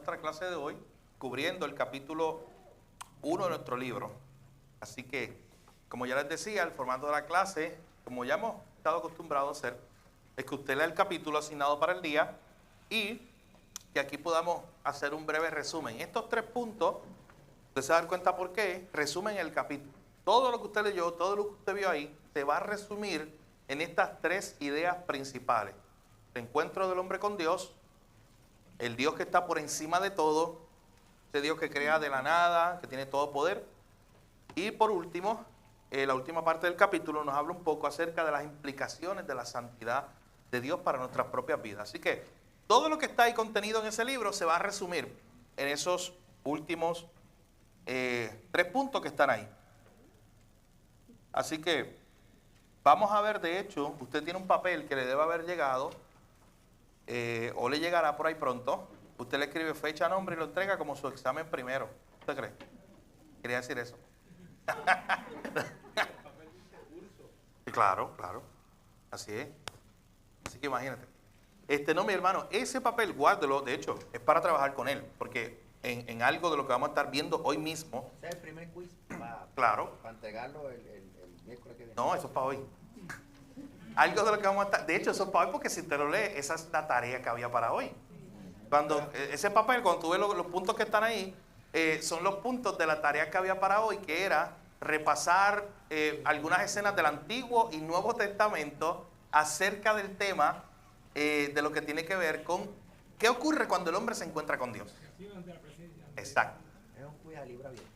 nuestra clase de hoy cubriendo el capítulo 1 de nuestro libro. Así que, como ya les decía, el formato de la clase, como ya hemos estado acostumbrados a hacer, es que usted lea el capítulo asignado para el día y que aquí podamos hacer un breve resumen. Estos 3 puntos, usted se va a dar cuenta por qué, resumen el capítulo. Todo lo que usted leyó, todo lo que usted vio ahí, se va a resumir en estas 3 ideas principales. El encuentro del hombre con Dios, el Dios que está por encima de todo, ese Dios que crea de la nada, que tiene todo poder. Y por último, la última parte del capítulo nos habla un poco acerca de las implicaciones de la santidad de Dios para nuestras propias vidas. Así que todo lo que está ahí contenido en ese libro se va a resumir en esos últimos 3 puntos que están ahí. Así que vamos a ver, de hecho, usted tiene un papel que le debe haber llegado o le llegará por ahí pronto. Usted le escribe fecha, nombre y lo entrega como su examen primero. ¿Usted cree? Quería decir eso. Claro, claro. Así es. Así que imagínate. No, mi hermano, ese papel, guárdelo. De hecho, es para trabajar con él. Porque en algo de lo que vamos a estar viendo hoy mismo. Ese es el primer quiz Claro. para entregarlo el miércoles que viene. No, eso es para hoy. Algo de lo que vamos a estar. De hecho, eso es para hoy porque si te lo lees, esa es la tarea que había para hoy. Cuando ese papel, cuando tú ves los puntos que están ahí, son los puntos de la tarea que había para hoy, que era repasar algunas escenas del Antiguo y Nuevo Testamento acerca del tema de lo que tiene que ver con qué ocurre cuando el hombre se encuentra con Dios. Exacto. Es un quiz a libro abierto.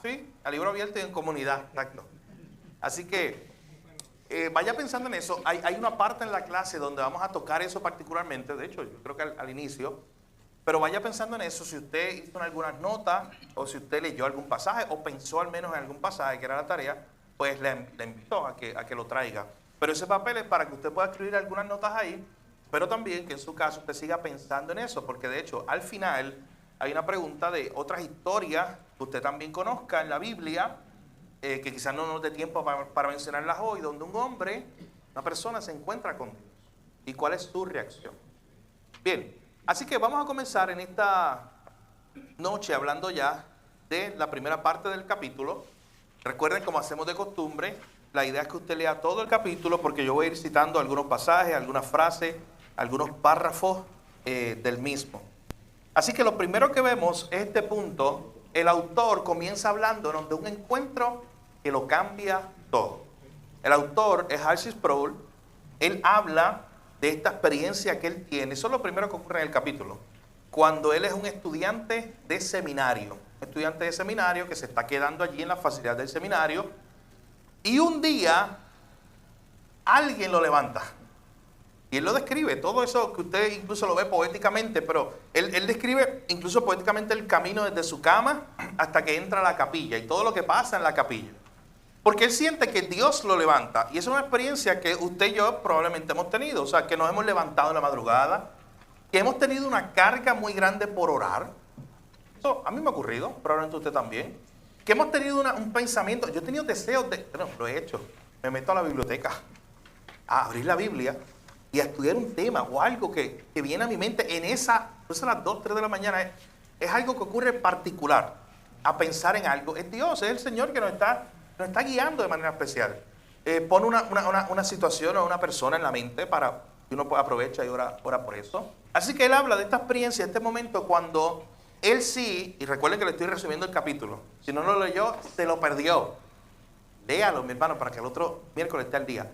Sí, a libro abierto y en comunidad, exacto. Así que vaya pensando en eso. Hay una parte en la clase donde vamos a tocar eso particularmente, de hecho, yo creo que al inicio, pero vaya pensando en eso. Si usted hizo algunas notas, o si usted leyó algún pasaje, o pensó al menos en algún pasaje que era la tarea, pues le invito a que lo traiga. Pero ese papel es para que usted pueda escribir algunas notas ahí, pero también que en su caso usted siga pensando en eso, porque de hecho, al final hay una pregunta de otras historias que usted también conozca en la Biblia, que quizás no nos dé tiempo para mencionarlas hoy, donde un hombre, una persona se encuentra con Dios. ¿Y cuál es su reacción? Bien, así que vamos a comenzar en esta noche hablando ya de la primera parte del capítulo. Recuerden, como hacemos de costumbre, la idea es que usted lea todo el capítulo, porque yo voy a ir citando algunos pasajes, algunas frases, algunos párrafos del mismo. Así que lo primero que vemos es este punto. El autor comienza hablándonos de un encuentro que lo cambia todo. El autor es R.C. Sproul. Él habla de esta experiencia que él tiene. Eso es lo primero que ocurre en el capítulo. Cuando él es un estudiante de seminario. Un estudiante de seminario que se está quedando allí en la facilidad del seminario. Y un día alguien lo levanta. Y él lo describe, todo eso que usted incluso lo ve poéticamente, pero él describe incluso poéticamente el camino desde su cama hasta que entra a la capilla y todo lo que pasa en la capilla. Porque él siente que Dios lo levanta. Y es una experiencia que usted y yo probablemente hemos tenido. O sea, que nos hemos levantado en la madrugada, que hemos tenido una carga muy grande por orar. Eso a mí me ha ocurrido, probablemente usted también. Que hemos tenido un pensamiento, yo he tenido deseos de, bueno, lo he hecho, me meto a la biblioteca, a abrir la Biblia y a estudiar un tema o algo que viene a mi mente en esa, pues a las 2, 3 de la mañana, es algo que ocurre particular, a pensar en algo. Es Dios, es el Señor que nos está guiando de manera especial. Pone una situación o una persona en la mente para que uno aproveche y ora por eso. Así que él habla de esta experiencia, de este momento cuando él sí, y recuerden que le estoy resumiendo el capítulo, si no lo leyó, se lo perdió. Léalo, mi hermano, para que el otro miércoles esté al día.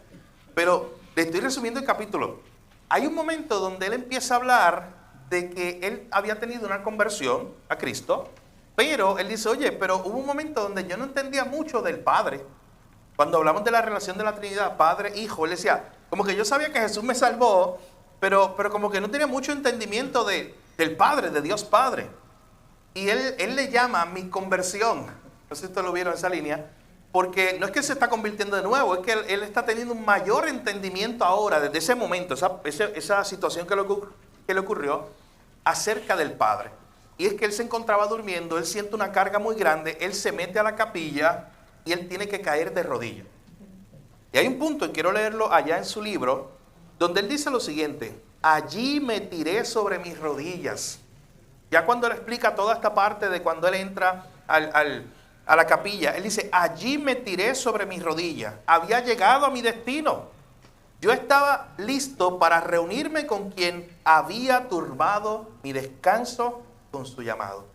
Pero le estoy resumiendo el capítulo. Hay un momento donde él empieza a hablar de que él había tenido una conversión a Cristo, pero él dice, oye, pero hubo un momento donde yo no entendía mucho del Padre. Cuando hablamos de la relación de la Trinidad, Padre, Hijo, él decía, como que yo sabía que Jesús me salvó, pero como que no tenía mucho entendimiento del Padre, de Dios Padre. Y él le llama mi conversión. No sé si ustedes lo vieron en esa línea. Porque no es que se está convirtiendo de nuevo, es que él está teniendo un mayor entendimiento ahora, desde ese momento, esa situación que le ocurrió, acerca del Padre. Y es que él se encontraba durmiendo, él siente una carga muy grande, él se mete a la capilla y él tiene que caer de rodillas. Y hay un punto, y quiero leerlo allá en su libro, donde él dice lo siguiente: allí me tiré sobre mis rodillas. ya cuando él explica toda esta parte de cuando él entra a la capilla, él dice, allí me tiré sobre mis rodillas, había llegado a mi destino. Yo estaba listo para reunirme con quien había turbado mi descanso con su llamado.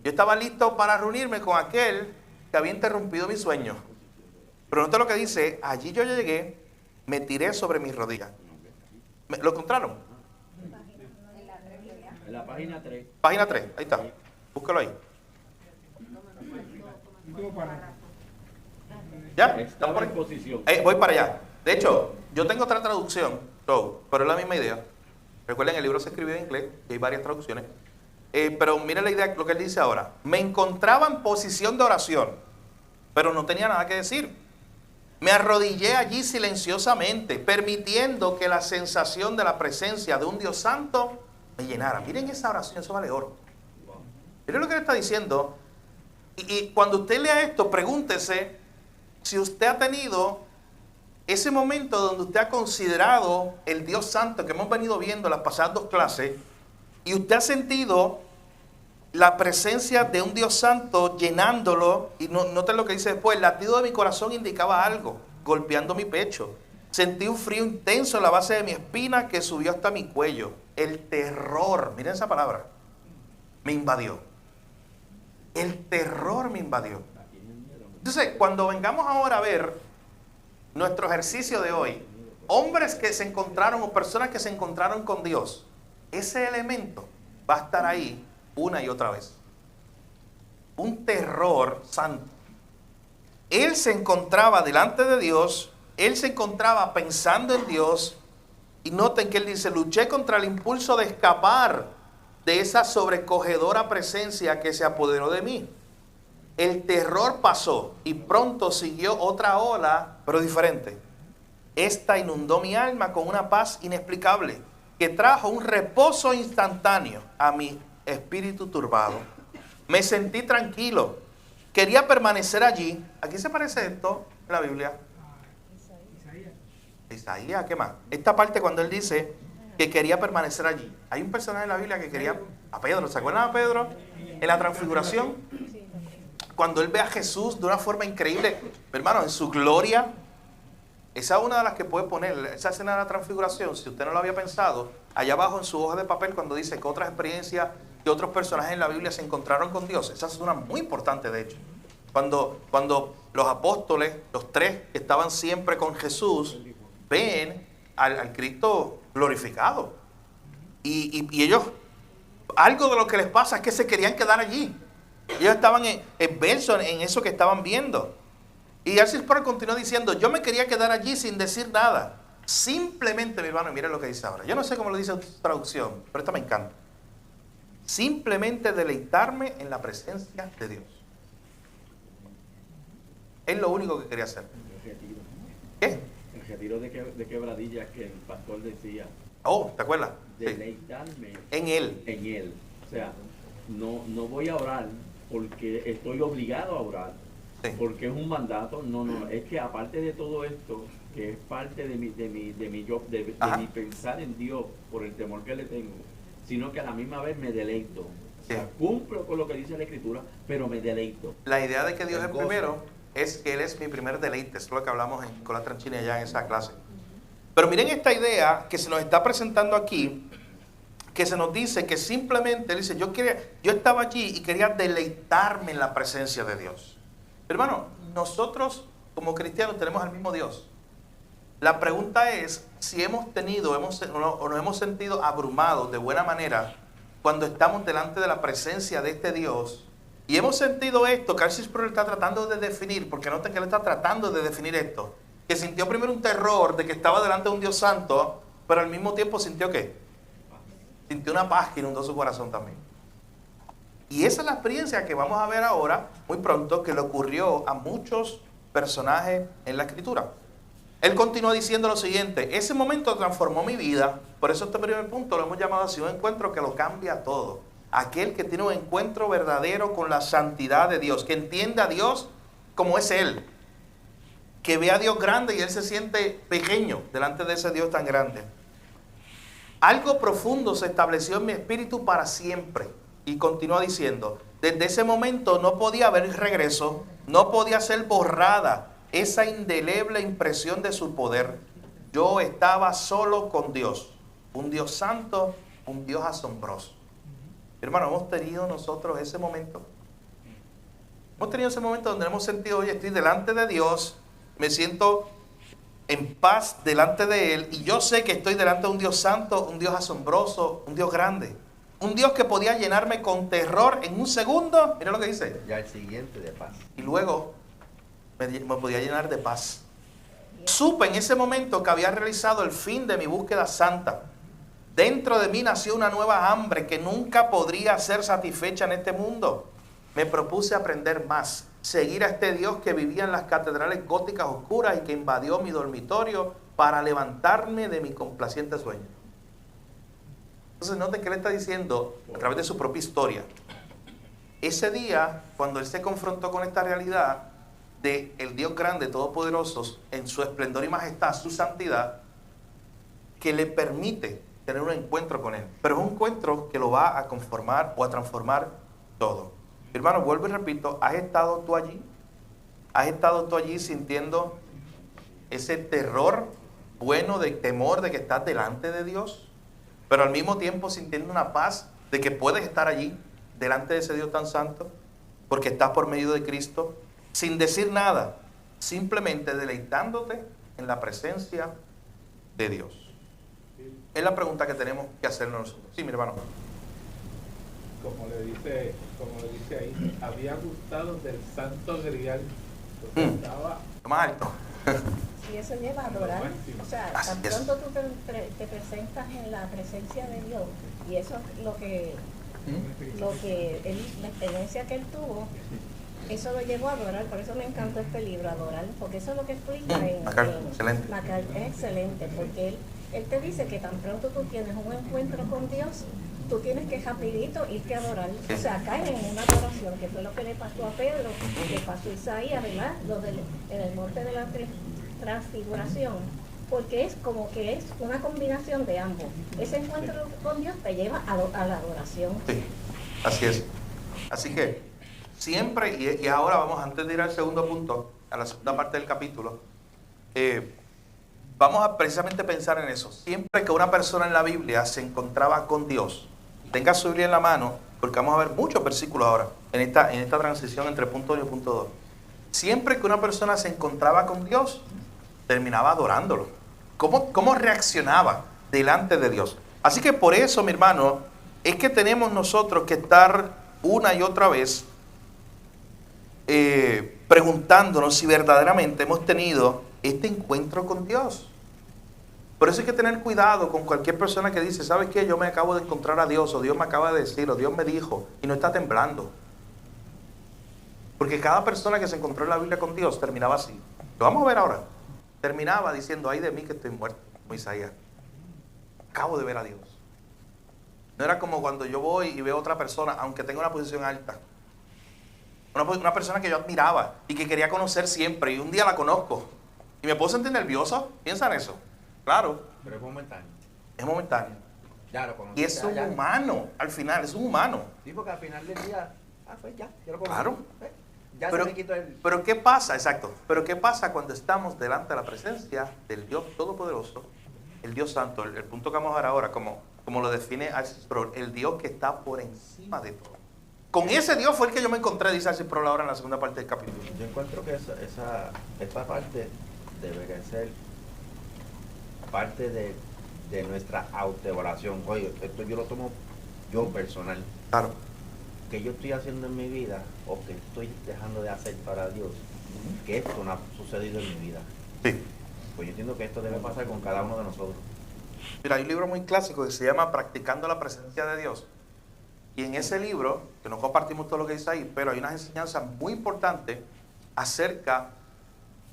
Yo estaba listo para reunirme con aquel que había interrumpido mi sueño. Pero nota lo que dice, allí yo llegué, me tiré sobre mis rodillas. ¿Lo encontraron? En la página 3. Página 3, ahí está. Búscalo ahí. ¿Ya? ¿Estamos por ahí? Posición. Voy para allá. De hecho, yo tengo otra traducción, pero es la misma idea. Recuerden, el libro se escribió en inglés y hay varias traducciones. Pero miren la idea, lo que él dice ahora. Me encontraba en posición de oración, pero no tenía nada que decir. Me arrodillé allí silenciosamente, permitiendo que la sensación de la presencia de un Dios santo me llenara. Miren esa oración, eso vale oro. Miren lo que él está diciendo. Y cuando usted lea esto, pregúntese si usted ha tenido ese momento donde usted ha considerado el Dios santo que hemos venido viendo las pasadas 2 clases, y usted ha sentido la presencia de un Dios santo llenándolo, y noten lo que dice después, el latido de mi corazón indicaba algo, golpeando mi pecho. Sentí un frío intenso en la base de mi espina que subió hasta mi cuello. El terror, miren esa palabra, me invadió. El terror me invadió. Entonces, cuando vengamos ahora a ver nuestro ejercicio de hoy, hombres que se encontraron o personas que se encontraron con Dios, ese elemento va a estar ahí una y otra vez. Un terror santo. Él se encontraba delante de Dios, él se encontraba pensando en Dios, y noten que él dice, luché contra el impulso de escapar de esa sobrecogedora presencia que se apoderó de mí. El terror pasó y pronto siguió otra ola, pero diferente. Esta inundó mi alma con una paz inexplicable que trajo un reposo instantáneo a mi espíritu turbado. Me sentí tranquilo. Quería permanecer allí. ¿A quién se parece esto en la Biblia? Isaías, ¿qué más? Esta parte cuando él dice que quería permanecer allí. Hay un personaje en la Biblia que quería... A Pedro, ¿se acuerdan a Pedro? En la transfiguración. Cuando él ve a Jesús de una forma increíble, hermano, en su gloria. Esa es una de las que puede poner, esa escena de la transfiguración, si usted no lo había pensado, allá abajo en su hoja de papel cuando dice que otras experiencias de otros personajes en la Biblia se encontraron con Dios. Esa es una muy importante, de hecho. Cuando los apóstoles, los 3 que estaban siempre con Jesús, ven al Cristo glorificado. Y ellos, algo de lo que les pasa es que se querían quedar allí. Ellos estaban inmersos en eso que estaban viendo. Y Arcis Sproul continuó diciendo, yo me quería quedar allí sin decir nada. Simplemente, mi hermano, miren lo que dice ahora. Yo no sé cómo lo dice su traducción, pero esta me encanta. Simplemente deleitarme en la presencia de Dios. Es lo único que quería hacer. ¿Qué? El retiro de quebradillas que el pastor decía. Oh, ¿te acuerdas? Deleitarme Sí. En Él. En Él. O sea, no voy a orar porque estoy obligado a orar. Sí. Porque es un mandato. No, es que aparte de todo esto, que es parte de mi pensar en Dios por el temor que le tengo, sino que a la misma vez me deleito. O sea, cumplo con lo que dice la Escritura, pero me deleito. La idea de que Dios es primero es que Él es mi primer deleite. Es lo que hablamos con la tranchina ya en esa clase. Pero miren esta idea que se nos está presentando aquí, que se nos dice que simplemente, Él dice, yo estaba allí y quería deleitarme en la presencia de Dios. Hermano, nosotros como cristianos tenemos al mismo Dios. La pregunta es si hemos tenido o nos hemos sentido abrumados de buena manera cuando estamos delante de la presencia de este Dios. Y hemos sentido esto que Arcis Sproul está tratando de definir, porque noten que él está tratando de definir esto. Que sintió primero un terror de que estaba delante de un Dios santo, pero al mismo tiempo sintió ¿qué? Sintió una paz que inundó su corazón también. Y esa es la experiencia que vamos a ver ahora, muy pronto, que le ocurrió a muchos personajes en la Escritura. Él continúa diciendo lo siguiente, ese momento transformó mi vida, por eso este primer punto lo hemos llamado así, un encuentro que lo cambia todo. Aquel que tiene un encuentro verdadero con la santidad de Dios, que entiende a Dios como es Él, que ve a Dios grande y Él se siente pequeño delante de ese Dios tan grande. Algo profundo se estableció en mi espíritu para siempre. Y continúa diciendo, desde ese momento no podía haber regreso, no podía ser borrada esa indeleble impresión de su poder. Yo estaba solo con Dios, un Dios santo, un Dios asombroso. Hermano, hemos tenido nosotros ese momento. Hemos tenido ese momento donde hemos sentido, oye, estoy delante de Dios, me siento en paz delante de Él, y yo sé que estoy delante de un Dios santo, un Dios asombroso, un Dios grande. Un Dios que podía llenarme con terror en un segundo. Mira lo que dice. Ya el siguiente de paz. Y luego me podía llenar de paz. Supe en ese momento que había realizado el fin de mi búsqueda santa. Dentro de mí nació una nueva hambre que nunca podría ser satisfecha en este mundo. Me propuse aprender más, seguir a este Dios que vivía en las catedrales góticas oscuras y que invadió mi dormitorio para levantarme de mi complaciente sueño. Entonces noten que él está diciendo a través de su propia historia. Ese día, cuando él se confrontó con esta realidad de el Dios grande, todopoderoso, en su esplendor y majestad, su santidad, que le permite tener un encuentro con él. Pero es un encuentro que lo va a conformar o a transformar todo. Hermano, vuelvo y repito, ¿has estado tú allí? ¿Has estado tú allí sintiendo ese terror bueno, de temor de que estás delante de Dios? Pero al mismo tiempo sintiendo una paz de que puedes estar allí, delante de ese Dios tan santo, porque estás por medio de Cristo, sin decir nada, simplemente deleitándote en la presencia de Dios. Es la pregunta que tenemos que hacernos nosotros. Sí, mi hermano. Como le dice ahí, había gustado del santo grial, porque estaba Lo más alto. Y eso lleva a adorar. O sea, tan Así es. pronto tú te presentas en la presencia de Dios, y eso es lo que la experiencia que él tuvo, eso lo llevó a adorar. Por eso me encantó este libro, Adorar, porque eso es lo que explica Excelente. McCarthy. Es excelente, porque él te dice que tan pronto tú tienes un encuentro con Dios, tú tienes que rapidito irte a adorar. O sea, caer en una adoración, que fue lo que le pasó a Pedro, le pasó a Isaías, ¿verdad? En el monte de la transfiguración, porque es como que es una combinación de ambos. Ese encuentro con Dios te lleva a la adoración. Sí, así es. Así que siempre, y ahora vamos, antes de ir al segundo punto, a la segunda parte del capítulo, vamos a precisamente pensar en eso. Siempre que una persona en la Biblia se encontraba con Dios, tenga su Biblia en la mano, porque vamos a ver muchos versículos ahora, en esta transición entre punto 1 y punto 2. Siempre que una persona se encontraba con Dios, terminaba adorándolo. ¿Cómo reaccionaba delante de Dios? Así que por eso, mi hermano, es que tenemos nosotros que estar una y otra vez preguntándonos si verdaderamente hemos tenido este encuentro con Dios. Por eso hay que tener cuidado con cualquier persona que dice, ¿sabes qué? Yo me acabo de encontrar a Dios, o Dios me acaba de decir, o Dios me dijo, y no está temblando. Porque cada persona que se encontró en la Biblia con Dios terminaba así. Lo vamos a ver ahora. Terminaba diciendo, ay de mí que estoy muerto, como Isaías. Acabo de ver a Dios. No era como cuando yo voy y veo a otra persona, aunque tenga una posición alta. Una persona que yo admiraba y que quería conocer siempre, y un día la conozco. Y me puedo sentir nervioso. ¿Piensan eso? Claro. Pero es momentáneo. Es momentáneo. Ya lo conocí. Y es un humano, al final, es un humano. Sí, porque al final del día, pues ya lo conocí. Claro. Ya Pero, se me quitó el... pero ¿qué pasa? Exacto. Pero ¿qué pasa cuando estamos delante de la presencia del Dios Todopoderoso, el Dios Santo? El punto que vamos a ver ahora, como lo define Arcis Sproul, el Dios que está por encima de todo. Con ese Dios fue el que yo me encontré, dice Arcis Sproul ahora en la segunda parte del capítulo. Yo encuentro que esta parte debería ser parte de nuestra autoevaluación. Oye, esto yo lo tomo yo personal. Claro. Que yo estoy haciendo en mi vida o que estoy dejando de hacer para Dios, que esto no ha sucedido en mi vida. Sí. Pues yo entiendo que esto debe pasar con cada uno de nosotros. Mira, hay un libro muy clásico que se llama Practicando la Presencia de Dios. Y en ese libro, que no compartimos todo lo que dice ahí, pero hay unas enseñanzas muy importantes acerca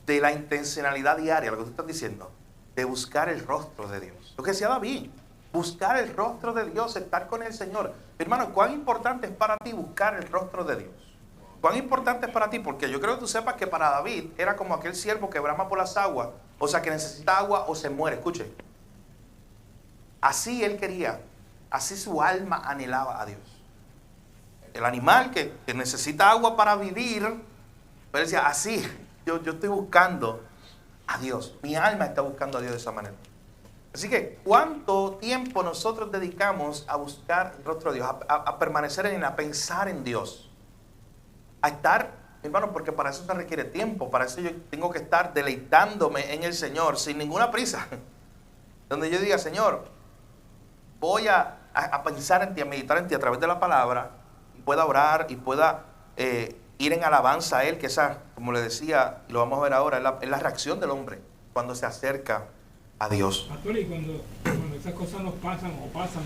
de la intencionalidad diaria, lo que tú estás diciendo, de buscar el rostro de Dios. Lo que decía David, buscar el rostro de Dios, estar con el Señor. Hermano, ¿cuán importante es para ti buscar el rostro de Dios? ¿Cuán importante es para ti? Porque yo creo que tú sepas que para David era como aquel siervo que brama por las aguas, o sea, que necesita agua o se muere. Escuche. Así él quería, así su alma anhelaba a Dios. el animal que necesita agua para vivir, pero decía, así, yo estoy buscando a Dios. Mi alma está buscando a Dios de esa manera. Así que, ¿cuánto tiempo nosotros dedicamos a buscar el rostro de Dios, a permanecer a pensar en Dios? A estar, hermano, porque para eso se requiere tiempo, para eso yo tengo que estar deleitándome en el Señor sin ninguna prisa. Donde yo diga, Señor, voy a pensar en ti, a meditar en ti a través de la palabra, y pueda orar y pueda ir en alabanza a Él, que esa, como le decía, lo vamos a ver ahora, es la reacción del hombre cuando se acerca a Dios. Pastor, y cuando esas cosas nos pasan,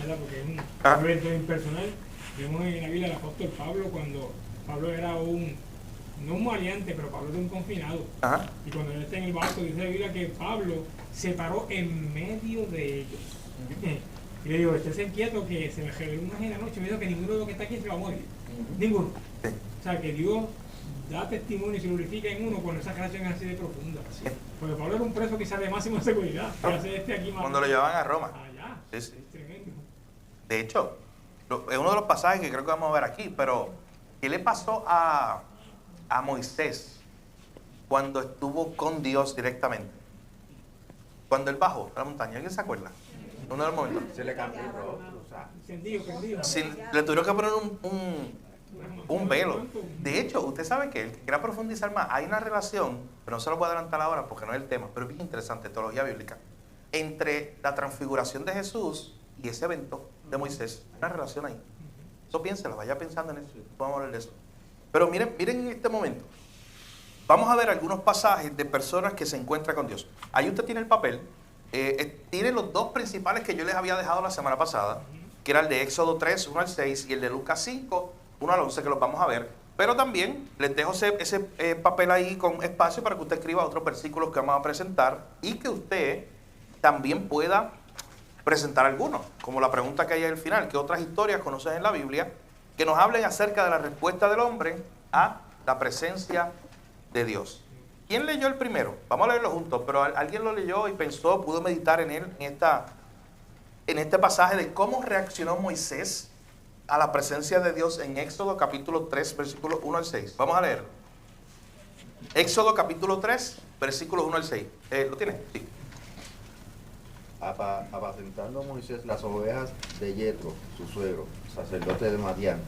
¿verdad? Porque es un evento impersonal. Vemos en la Biblia al apóstol Pablo, cuando Pablo era no un maleante, pero Pablo era un confinado. Ajá. Y cuando él está en el barco, dice la Biblia que Pablo se paró en medio de ellos. Y le digo, estés inquieto que se me reveló una en la noche, me dijo que ninguno de los que está aquí se va a morir. Ninguno. Sí. O sea, que Dios da testimonio y se glorifica en uno cuando esa relación es así de profunda. Sí. Porque Pablo era un preso quizás de máxima seguridad. Aquí Cuando lo llevaban a Roma. Allá. Sí, sí. Es tremendo. De hecho, es uno de los pasajes que creo que vamos a ver aquí, pero ¿qué le pasó a Moisés cuando estuvo con Dios directamente? Cuando él bajó a la montaña, ¿alguien se acuerda? Uno de los momentos. Se le cambió el rostro, o sea, Encendido. Le tuvieron que poner un velo. De hecho, usted sabe que el que quiera profundizar más, hay una relación, pero no se lo voy a adelantar ahora porque no es el tema, pero es bien interesante, teología bíblica, entre la transfiguración de Jesús y ese evento de Moisés. Hay una relación ahí. Eso piénselo, vaya pensando en eso, vamos a hablar de eso. Pero miren en este momento, vamos a ver algunos pasajes de personas que se encuentran con Dios. Ahí usted tiene el papel, tiene los dos principales que yo les había dejado la semana pasada, que era el de Éxodo 3, 1 al 6, y el de Lucas 5, 1 al 11, que los vamos a ver. Pero también les dejo ese papel ahí con espacio para que usted escriba otros versículos que vamos a presentar y que usted también pueda presentar algunos, como la pregunta que hay al final, ¿qué otras historias conoces en la Biblia que nos hablen acerca de la respuesta del hombre a la presencia de Dios? ¿Quién leyó el primero? Vamos a leerlo juntos, pero alguien lo leyó y pensó, pudo meditar en él, en este pasaje de cómo reaccionó Moisés a la presencia de Dios en Éxodo capítulo 3, versículos 1 al 6. Vamos a leer. Éxodo capítulo 3, versículos 1 al 6. ¿Lo tiene? Sí. Apacentando Moisés las ovejas de Yetro, su suegro, sacerdote de Madián,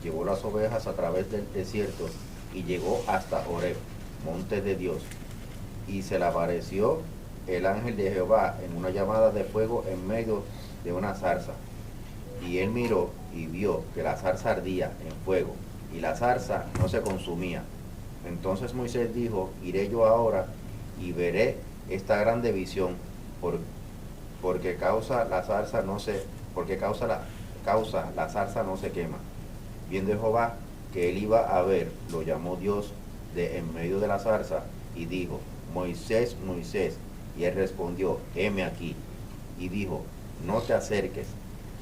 llevó las ovejas a través del desierto y llegó hasta Horeb, monte de Dios. Y se le apareció el ángel de Jehová en una llamada de fuego en medio de una zarza. Y él miró y vio que la zarza ardía en fuego, y la zarza no se consumía. Entonces Moisés dijo, iré yo ahora y veré esta grande visión, porque causa la zarza no se quema. Viendo Jehová que él iba a ver, lo llamó Dios de en medio de la zarza y dijo, Moisés, Moisés. Y él respondió, heme aquí. Y dijo, no te acerques,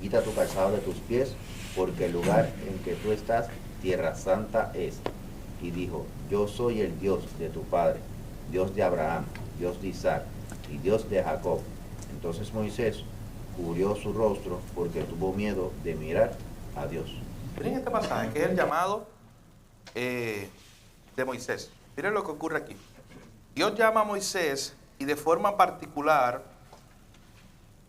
quita tu calzado de tus pies, porque el lugar en que tú estás, tierra santa es. Y dijo, yo soy el Dios de tu padre, Dios de Abraham, Dios de Isaac y Dios de Jacob. Entonces Moisés cubrió su rostro porque tuvo miedo de mirar a Dios. Miren este pasaje, que es el llamado de Moisés. Miren lo que ocurre aquí. Dios llama a Moisés y de forma particular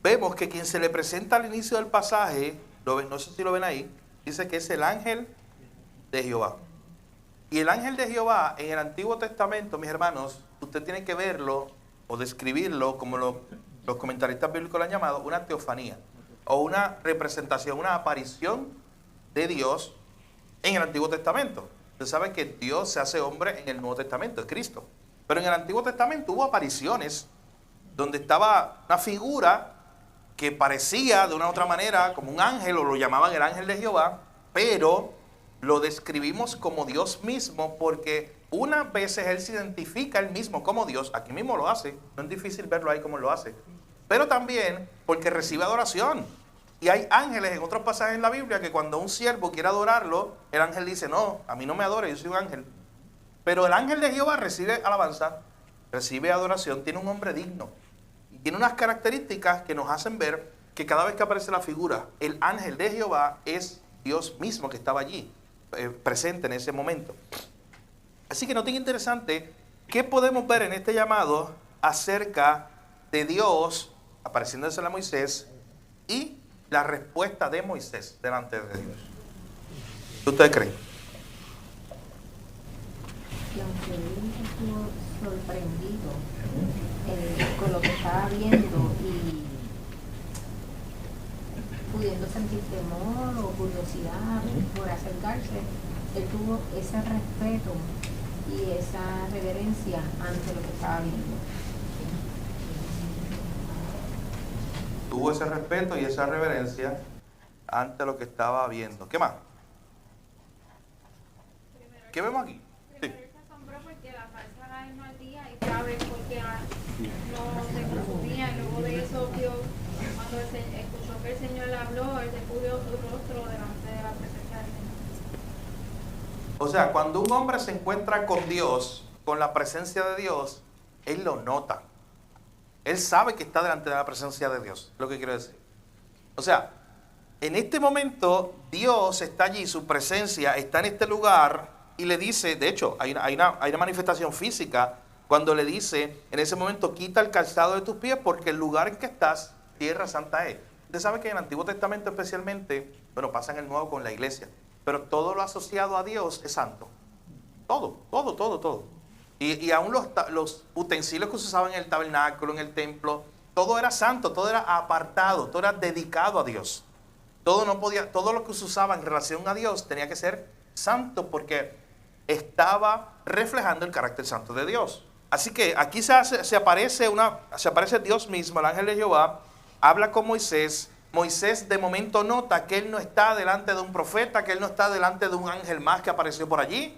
vemos que quien se le presenta al inicio del pasaje, no sé si lo ven ahí, dice que es el ángel de Jehová. Y el ángel de Jehová en el Antiguo Testamento, mis hermanos, usted tiene que verlo o describirlo como los comentaristas bíblicos lo han llamado, una teofanía o una representación, una aparición de Dios en el Antiguo Testamento. Usted sabe que Dios se hace hombre en el Nuevo Testamento, es Cristo. Pero en el Antiguo Testamento hubo apariciones donde estaba una figura que parecía de una u otra manera como un ángel, o lo llamaban el ángel de Jehová, pero lo describimos como Dios mismo porque unas veces Él se identifica Él mismo como Dios, aquí mismo lo hace, no es difícil verlo ahí como lo hace, pero también porque recibe adoración. Y hay ángeles en otros pasajes en la Biblia que cuando un siervo quiere adorarlo, el ángel dice, no, a mí no me adore, yo soy un ángel. Pero el ángel de Jehová recibe alabanza, recibe adoración, tiene un nombre digno. Y tiene unas características que nos hacen ver que cada vez que aparece la figura, el ángel de Jehová es Dios mismo que estaba allí. presente en ese momento. Así que noten interesante, ¿qué podemos ver en este llamado acerca de Dios apareciéndose a Moisés y la respuesta de Moisés delante de Dios? ¿Qué ustedes creen? Que aunque él estuvo sorprendido con lo que estaba viendo y pudiendo sentir temor o curiosidad por acercarse, él tuvo ese respeto y esa reverencia ante lo que estaba viendo. Tuvo ese respeto y esa reverencia ante lo que estaba viendo. ¿Qué más? ¿Qué vemos aquí? Sí. Primero se asombró porque la falsa era mismo al día y sabe por qué no se consumía. Y luego de eso vio, cuando escuchó que el Señor le habló, él descubrió su rostro delante de la presencia del Señor. O sea, cuando un hombre se encuentra con Dios, con la presencia de Dios, él lo nota. Él sabe que está delante de la presencia de Dios, es lo que quiero decir. O sea, en este momento Dios está allí, su presencia está en este lugar y le dice, de hecho, hay una manifestación física cuando le dice, en ese momento, quita el calzado de tus pies porque el lugar en que estás, tierra santa es. Usted sabe que en el Antiguo Testamento especialmente, bueno, pasa en el Nuevo con la iglesia, pero todo lo asociado a Dios es santo. Todo. Y aún los utensilios que se usaban en el tabernáculo, en el templo, todo era santo, todo era apartado, todo era dedicado a Dios. Todo lo que se usaba en relación a Dios tenía que ser santo porque estaba reflejando el carácter santo de Dios. Así que aquí se aparece Dios mismo, el ángel de Jehová, habla con Moisés. Moisés de momento nota que él no está delante de un profeta, que él no está delante de un ángel más que apareció por allí.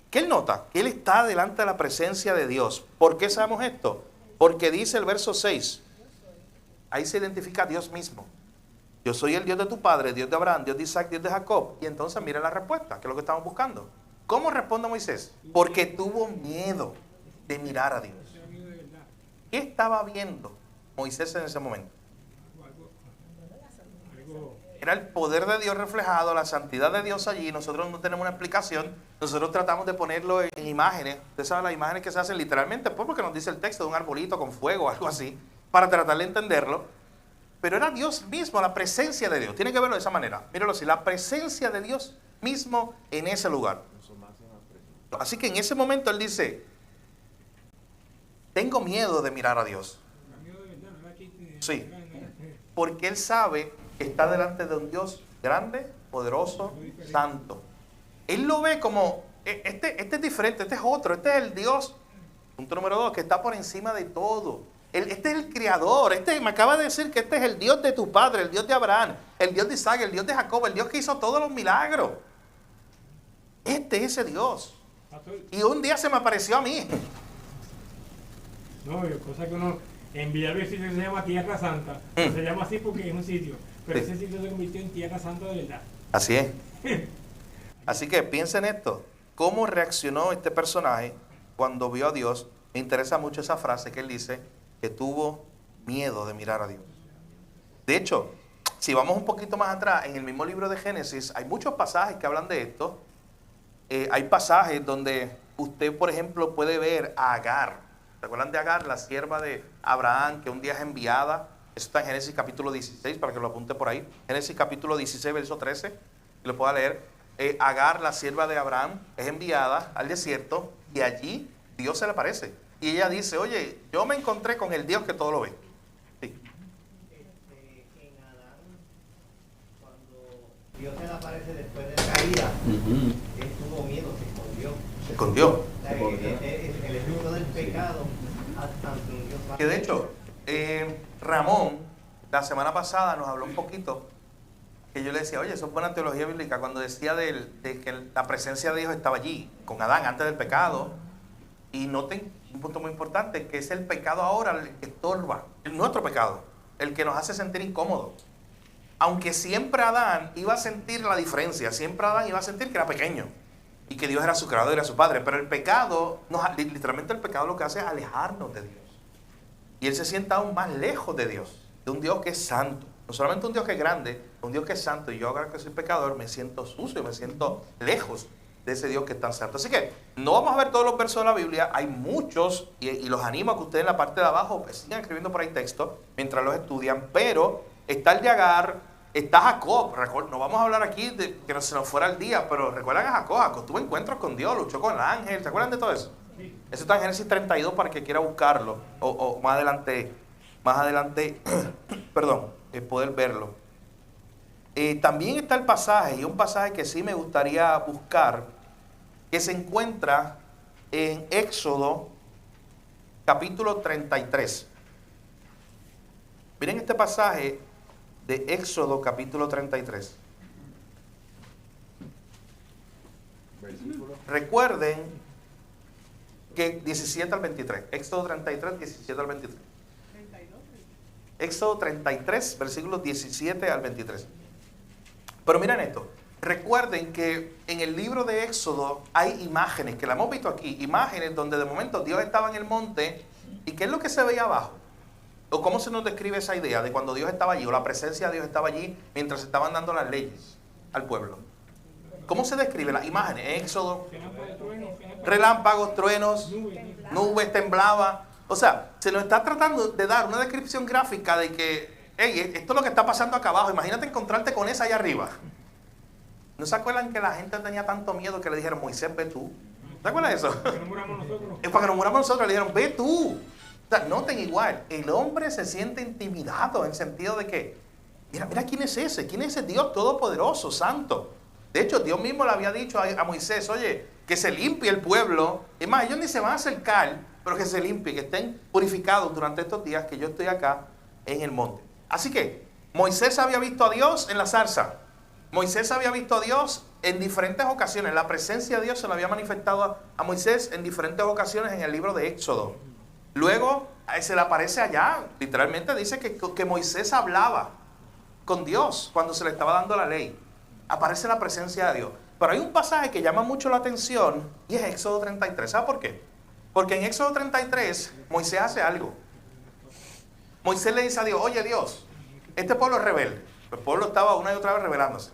¿Qué él nota? Que él está delante de la presencia de Dios. ¿Por qué sabemos esto? Porque dice el verso 6, ahí se identifica a Dios mismo. Yo soy el Dios de tu padre, Dios de Abraham, Dios de Isaac, Dios de Jacob. Y entonces mira la respuesta, que es lo que estamos buscando. ¿Cómo responde Moisés? Porque tuvo miedo de mirar a Dios. ¿Qué estaba viendo Moisés en ese momento? Era el poder de Dios reflejado, la santidad de Dios allí. Nosotros no tenemos una explicación. Nosotros tratamos de ponerlo en imágenes. Ustedes saben las imágenes que se hacen literalmente, pues porque nos dice el texto de un arbolito con fuego o algo así, para tratar de entenderlo. Pero era Dios mismo, la presencia de Dios. Tiene que verlo de esa manera. Míralo así, la presencia de Dios mismo en ese lugar. Así que en ese momento él dice, tengo miedo de mirar a Dios. Sí, porque él sabe que está delante de un Dios grande, poderoso, santo. Él lo ve como, este es diferente, este es otro, este es el Dios, punto número 2, que está por encima de todo. Este es el creador, me acaba de decir que este es el Dios de tu padre, el Dios de Abraham, el Dios de Isaac, el Dios de Jacob, el Dios que hizo todos los milagros. Este es ese Dios. Y un día se me apareció a mí. No, cosa que uno, en Villarreal se llama Tierra Santa, se llama así porque es un sitio, pero ese sitio se convirtió en Tierra Santa de verdad. Así es. Así que piensen esto, ¿cómo reaccionó este personaje cuando vio a Dios? Me interesa mucho esa frase que él dice, que tuvo miedo de mirar a Dios. De hecho, si vamos un poquito más atrás, en el mismo libro de Génesis, hay muchos pasajes que hablan de esto. Hay pasajes donde usted, por ejemplo, puede ver a Agar. ¿Se acuerdan de Agar, la sierva de Abraham, que un día es enviada? Eso está en Génesis capítulo 16, para que lo apunte por ahí. Génesis capítulo 16, verso 13, y lo pueda leer. Agar, la sierva de Abraham, es enviada al desierto y allí Dios se le aparece. Y ella dice, oye, yo me encontré con el Dios que todo lo ve. Sí. En Adán, cuando Dios se le aparece después de la caída, él tuvo miedo, se escondió. Se escondió. El efecto del pecado ante un Dios. Que de hecho, Ramón, la semana pasada nos habló un poquito, que yo le decía, oye, eso es buena teología bíblica, cuando decía de que la presencia de Dios estaba allí, con Adán, antes del pecado. Y noten un punto muy importante, que es el pecado ahora el que estorba, nuestro pecado, el que nos hace sentir incómodos. Aunque siempre Adán iba a sentir la diferencia, siempre Adán iba a sentir que era pequeño y que Dios era su creador, era su padre, pero el pecado, literalmente el pecado lo que hace es alejarnos de Dios. Y él se sienta aún más lejos de Dios, de un Dios que es santo, No solamente un Dios que es grande, un Dios que es santo. Y yo ahora que soy pecador me siento sucio, me siento lejos de ese Dios que es tan santo. Así que no vamos a ver todos los versos de la Biblia. Hay muchos y los animo a que ustedes en la parte de abajo sigan escribiendo por ahí textos mientras los estudian. Pero está el de Agar, está Jacob. No vamos a hablar aquí de que no se nos fuera el día, pero recuerdan a Jacob. Jacob tuvo encuentros con Dios, luchó con el ángel. ¿Se acuerdan de todo eso? Eso está en Génesis 32 para el que quiera buscarlo o más adelante, perdón, poder verlo. También está el pasaje, y un pasaje que sí me gustaría buscar, que se encuentra en Éxodo capítulo 33. Miren este pasaje de Éxodo capítulo 33. Recuerden que 17 al 23. Éxodo 33, 17 al 23. Éxodo 33, versículos 17 al 23. Pero miren esto. Recuerden que en el libro de Éxodo hay imágenes, que la hemos visto aquí, imágenes donde de momento Dios estaba en el monte, y ¿qué es lo que se veía abajo? ¿O cómo se nos describe esa idea de cuando Dios estaba allí, o la presencia de Dios estaba allí mientras se estaban dando las leyes al pueblo? ¿Cómo se describe las imágenes? Éxodo, relámpagos, truenos, nubes, temblaba. O sea, se nos está tratando de dar una descripción gráfica de que, hey, esto es lo que está pasando acá abajo. Imagínate encontrarte con esa allá arriba. ¿No se acuerdan que la gente tenía tanto miedo que le dijeron, Moisés, ve tú? ¿Se acuerdan de eso? Para que no muramos nosotros. Es para que no muramos nosotros. Le dijeron, ve tú. O sea, noten igual, el hombre se siente intimidado en el sentido de que, mira quién es ese Dios todopoderoso, santo. De hecho, Dios mismo le había dicho a Moisés, oye, que se limpie el pueblo. Es más, ellos ni se van a acercar, pero que se limpie, que estén purificados durante estos días que yo estoy acá en el monte. Así que, Moisés había visto a Dios en la zarza. Moisés había visto a Dios en diferentes ocasiones. La presencia de Dios se lo había manifestado a Moisés en diferentes ocasiones en el libro de Éxodo. Luego, se le aparece allá, literalmente dice que Moisés hablaba con Dios cuando se le estaba dando la ley. Aparece la presencia de Dios. Pero hay un pasaje que llama mucho la atención y es Éxodo 33. ¿Sabe por qué? Porque en Éxodo 33 Moisés hace algo. Moisés le dice a Dios, oye Dios, este pueblo es rebelde. El pueblo estaba una y otra vez rebelándose.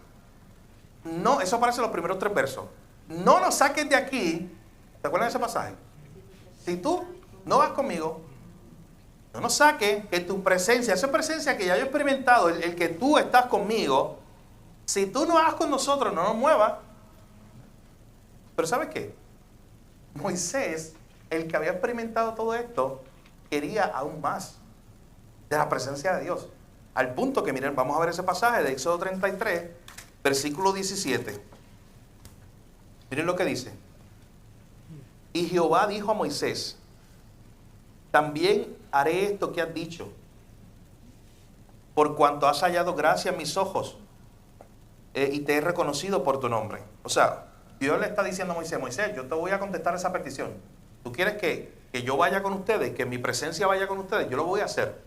No, eso aparece en los primeros 3 versos. No nos saques de aquí. ¿Te acuerdas de ese pasaje? Si tú no vas conmigo, no nos saques, que tu presencia, esa presencia que ya yo he experimentado, el que tú estás conmigo, si tú no vas con nosotros, no nos muevas. Pero ¿sabes qué? Moisés, el que había experimentado todo esto, quería aún más de la presencia de Dios. Al punto que, miren, vamos a ver ese pasaje de Éxodo 33, versículo 17. Miren lo que dice. Y Jehová dijo a Moisés, también haré esto que has dicho, por cuanto has hallado gracia en mis ojos, y te he reconocido por tu nombre. O sea, Dios le está diciendo a Moisés, Moisés, yo te voy a contestar esa petición. ¿Tú quieres que yo vaya con ustedes, que mi presencia vaya con ustedes? Yo lo voy a hacer.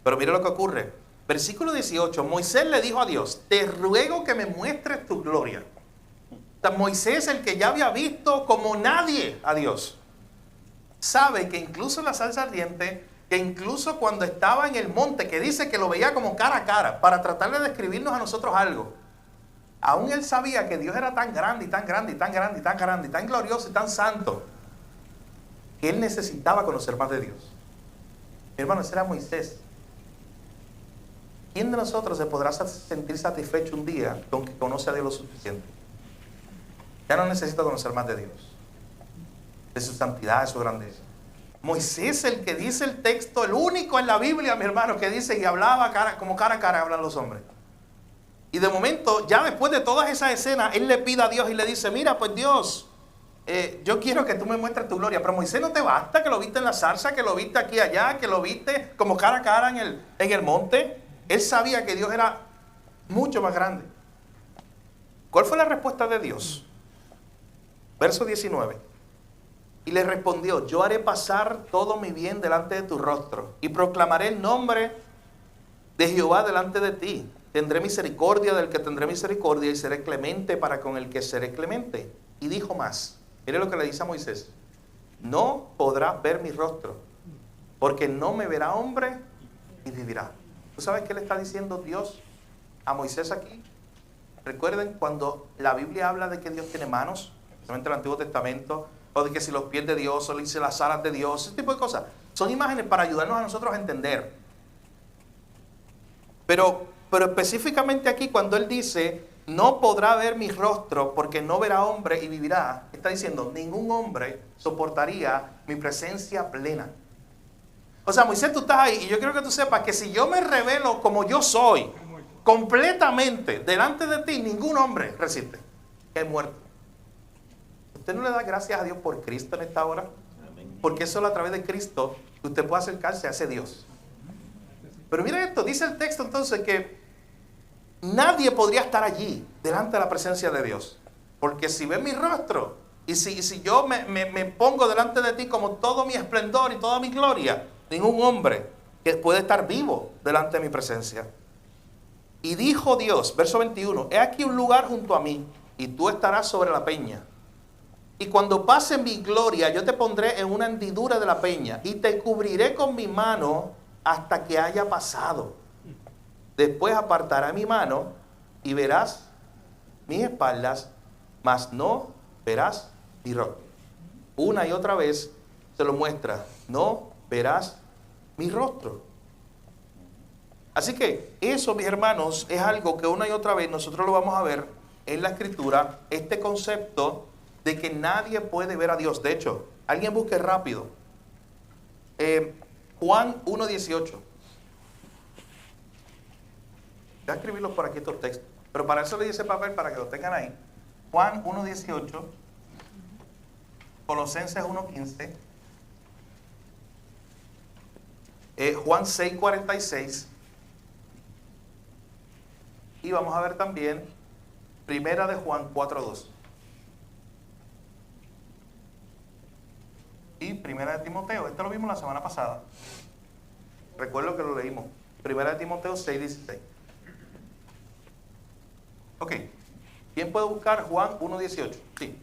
Pero mire lo que ocurre. Versículo 18, Moisés le dijo a Dios, te ruego que me muestres tu gloria. O sea, Moisés, el que ya había visto como nadie a Dios, sabe que incluso en la zarza ardiente, que incluso cuando estaba en el monte, que dice que lo veía como cara a cara, para tratar de describirnos a nosotros algo, aún él sabía que Dios era tan grande y tan grande y tan grande y tan grande y tan glorioso y tan santo, que él necesitaba conocer más de Dios. Mi hermano, ese era Moisés. ¿Quién de nosotros se podrá sentir satisfecho un día con que conoce a Dios lo suficiente? Ya no necesita conocer más de Dios, de su santidad, de su grandeza. Moisés, el que dice el texto, el único en la Biblia, mi hermano, que dice y hablaba como cara a cara hablan los hombres. Y de momento, ya después de todas esas escenas, él le pide a Dios y le dice, mira, pues Dios, yo quiero que tú me muestres tu gloria. Pero Moisés, no te basta que lo viste en la zarza, que lo viste aquí y allá, que lo viste como cara a cara en el monte. Él sabía que Dios era mucho más grande. ¿Cuál fue la respuesta de Dios? Verso 19. Y le respondió, yo haré pasar todo mi bien delante de tu rostro y proclamaré el nombre de Jehová delante de ti. Tendré misericordia del que tendré misericordia y seré clemente para con el que seré clemente. Y dijo más. Mire lo que le dice a Moisés. No podrás ver mi rostro, porque no me verá hombre y vivirá. ¿Tú sabes qué le está diciendo Dios a Moisés aquí? Recuerden cuando la Biblia habla de que Dios tiene manos, especialmente en el Antiguo Testamento, o de que si los pies de Dios, o dice las alas de Dios, ese tipo de cosas. Son imágenes para ayudarnos a nosotros a entender. Pero específicamente aquí cuando Él dice, no podrá ver mi rostro porque no verá hombre y vivirá, está diciendo, ningún hombre soportaría mi presencia plena. O sea, Moisés, tú estás ahí y yo quiero que tú sepas que si yo me revelo como yo soy, completamente, delante de ti, ningún hombre resiste, que es muerto. ¿Usted no le da gracias a Dios por Cristo en esta hora? Porque es solo a través de Cristo que usted puede acercarse a ese Dios. Pero mira esto, dice el texto entonces que nadie podría estar allí, delante de la presencia de Dios. Porque si ves mi rostro, y si yo me pongo delante de ti como todo mi esplendor y toda mi gloria, ningún hombre que puede estar vivo delante de mi presencia. Y dijo Dios, verso 21, he aquí un lugar junto a mí, y tú estarás sobre la peña. Y cuando pase mi gloria, yo te pondré en una hendidura de la peña, y te cubriré con mi mano hasta que haya pasado. Después apartará mi mano, y verás mis espaldas, mas no verás mi rostro. Una y otra vez se lo muestra, no verás mi rostro. Así que eso, mis hermanos, es algo que una y otra vez nosotros lo vamos a ver en la Escritura, este concepto de que nadie puede ver a Dios. De hecho, alguien busque rápido. Juan 1:18. Voy a escribirlos por aquí estos textos, pero para eso le di ese papel para que lo tengan ahí. Juan 1:18, Colosenses 1:15, Juan 6:46, y vamos a ver también Primera de Juan 4:2 y Primera de Timoteo. Esto lo vimos la semana pasada. Recuerdo que lo leímos. Primera de Timoteo 6:16. Ok. ¿Quién puede buscar Juan 1:18? Sí.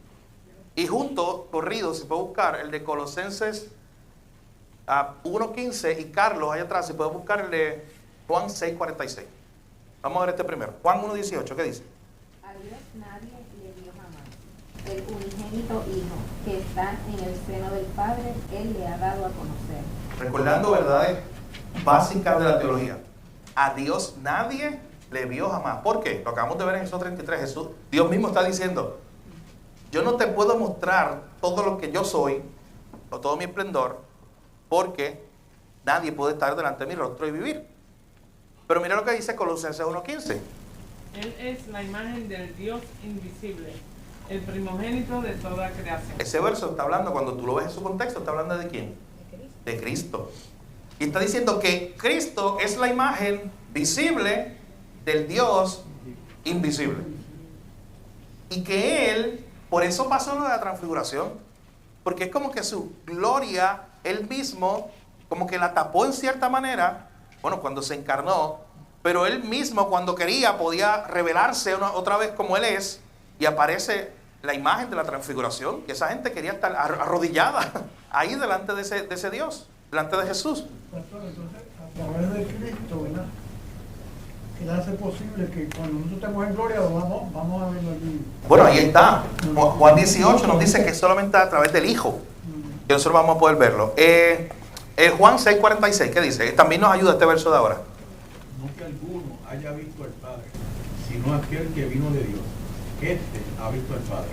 Y junto, corrido, si puede buscar el de Colosenses 1:15, y Carlos allá atrás, si puede buscar el de Juan 6:46. Vamos a ver este primero. Juan 1:18, ¿qué dice? A Dios nadie le dio jamás. El unigénito Hijo que está en el seno del Padre, Él le ha dado a conocer. Recordando verdades básicas de la teología. A Dios nadie le vio jamás. ¿Por qué? Lo acabamos de ver en Jesús 33. Dios mismo está diciendo, yo no te puedo mostrar todo lo que yo soy, o todo mi esplendor, porque nadie puede estar delante de mi rostro y vivir. Pero mira lo que dice Colosenses 1:15. Él es la imagen del Dios invisible, el primogénito de toda creación. Ese verso está hablando, cuando tú lo ves en su contexto, está hablando de ¿quién? De Cristo. Y está diciendo que Cristo es la imagen visible del Dios invisible. Y que Él, por eso pasó lo de la transfiguración. Porque es como que su gloria, Él mismo, como que la tapó en cierta manera, bueno, cuando se encarnó, pero Él mismo cuando quería podía revelarse otra vez como Él es, y aparece la imagen de la transfiguración, que esa gente quería estar arrodillada ahí delante de ese Dios, delante de Jesús. Pastor, entonces, a través de Cristo, ¿verdad? Que hace posible que cuando nosotros estemos en gloria, vamos a verlo allí. Bueno, ahí está. Juan 18 nos dice que solamente a través del Hijo que nosotros vamos a poder verlo. Juan 6:46, ¿qué dice? También nos ayuda este verso de ahora. No que alguno haya visto al Padre, sino aquel que vino de Dios. Este ha visto al Padre.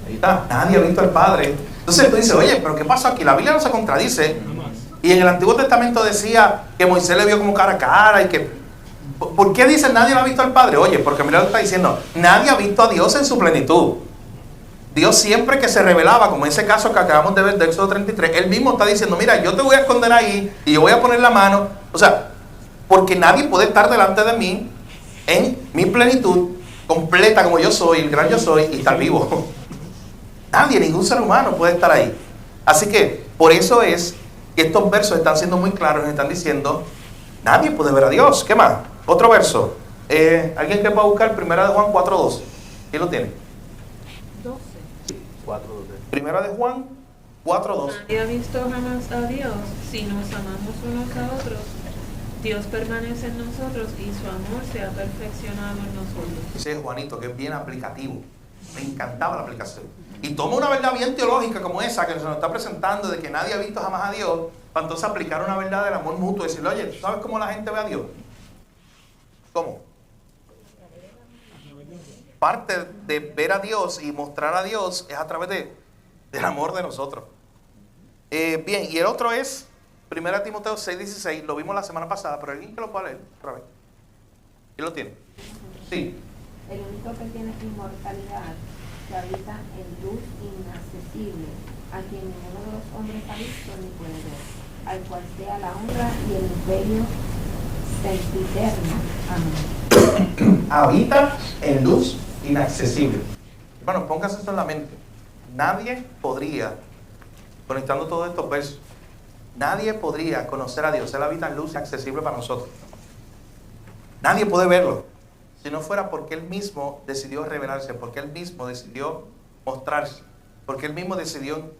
Ahí está, nadie ha visto al Padre. Entonces tú dices, oye, pero ¿qué pasó aquí? La Biblia no se contradice. Y en el Antiguo Testamento decía que Moisés le vio como cara a cara y que... ¿Por qué dice nadie lo ha visto al Padre? Oye, porque mira lo que está diciendo, nadie ha visto a Dios en su plenitud. Dios siempre que se revelaba, como en ese caso que acabamos de ver de Éxodo 33, Él mismo está diciendo, mira, yo te voy a esconder ahí y yo voy a poner la mano. O sea, porque nadie puede estar delante de mí en mi plenitud completa como yo soy, el gran yo soy, y estar vivo. Nadie, ningún ser humano puede estar ahí. Así que, por eso es que estos versos están siendo muy claros, nos están diciendo, nadie puede ver a Dios. ¿Qué más? Otro verso. ¿Alguien que pueda buscar? Primera de Juan 4:2. ¿Quién lo tiene? 12. 4:2. Primera de Juan 4:2. Nadie ha visto jamás a Dios si nos amamos unos a otros. Dios permanece en nosotros y su amor se ha perfeccionado en nosotros. Ese es Juanito, que es bien aplicativo. Me encantaba la aplicación. Y toma una verdad bien teológica como esa que se nos está presentando, de que nadie ha visto jamás a Dios, para entonces aplicar una verdad del amor mutuo y decirle, oye, ¿tú sabes cómo la gente ve a Dios? ¿Cómo? Parte de ver a Dios y mostrar a Dios es a través del amor de nosotros. Bien, y el otro es 1 Timoteo 6:16, lo vimos la semana pasada, pero alguien que lo pueda leer otra vez. ¿Quién lo tiene? Sí. El único que tiene inmortalidad, que habita en luz inaccesible, a quien ninguno de los hombres ha visto ni puede ver, al cual sea la honra y el imperio sempiterno. Amén. Habita en luz inaccesible. Bueno, póngase esto en la mente. Nadie podría, conectando todos estos versos, nadie podría conocer a Dios. Él habita en luz inaccesible para nosotros. Nadie puede verlo si no fuera porque Él mismo decidió revelarse, porque Él mismo decidió mostrarse, porque Él mismo decidió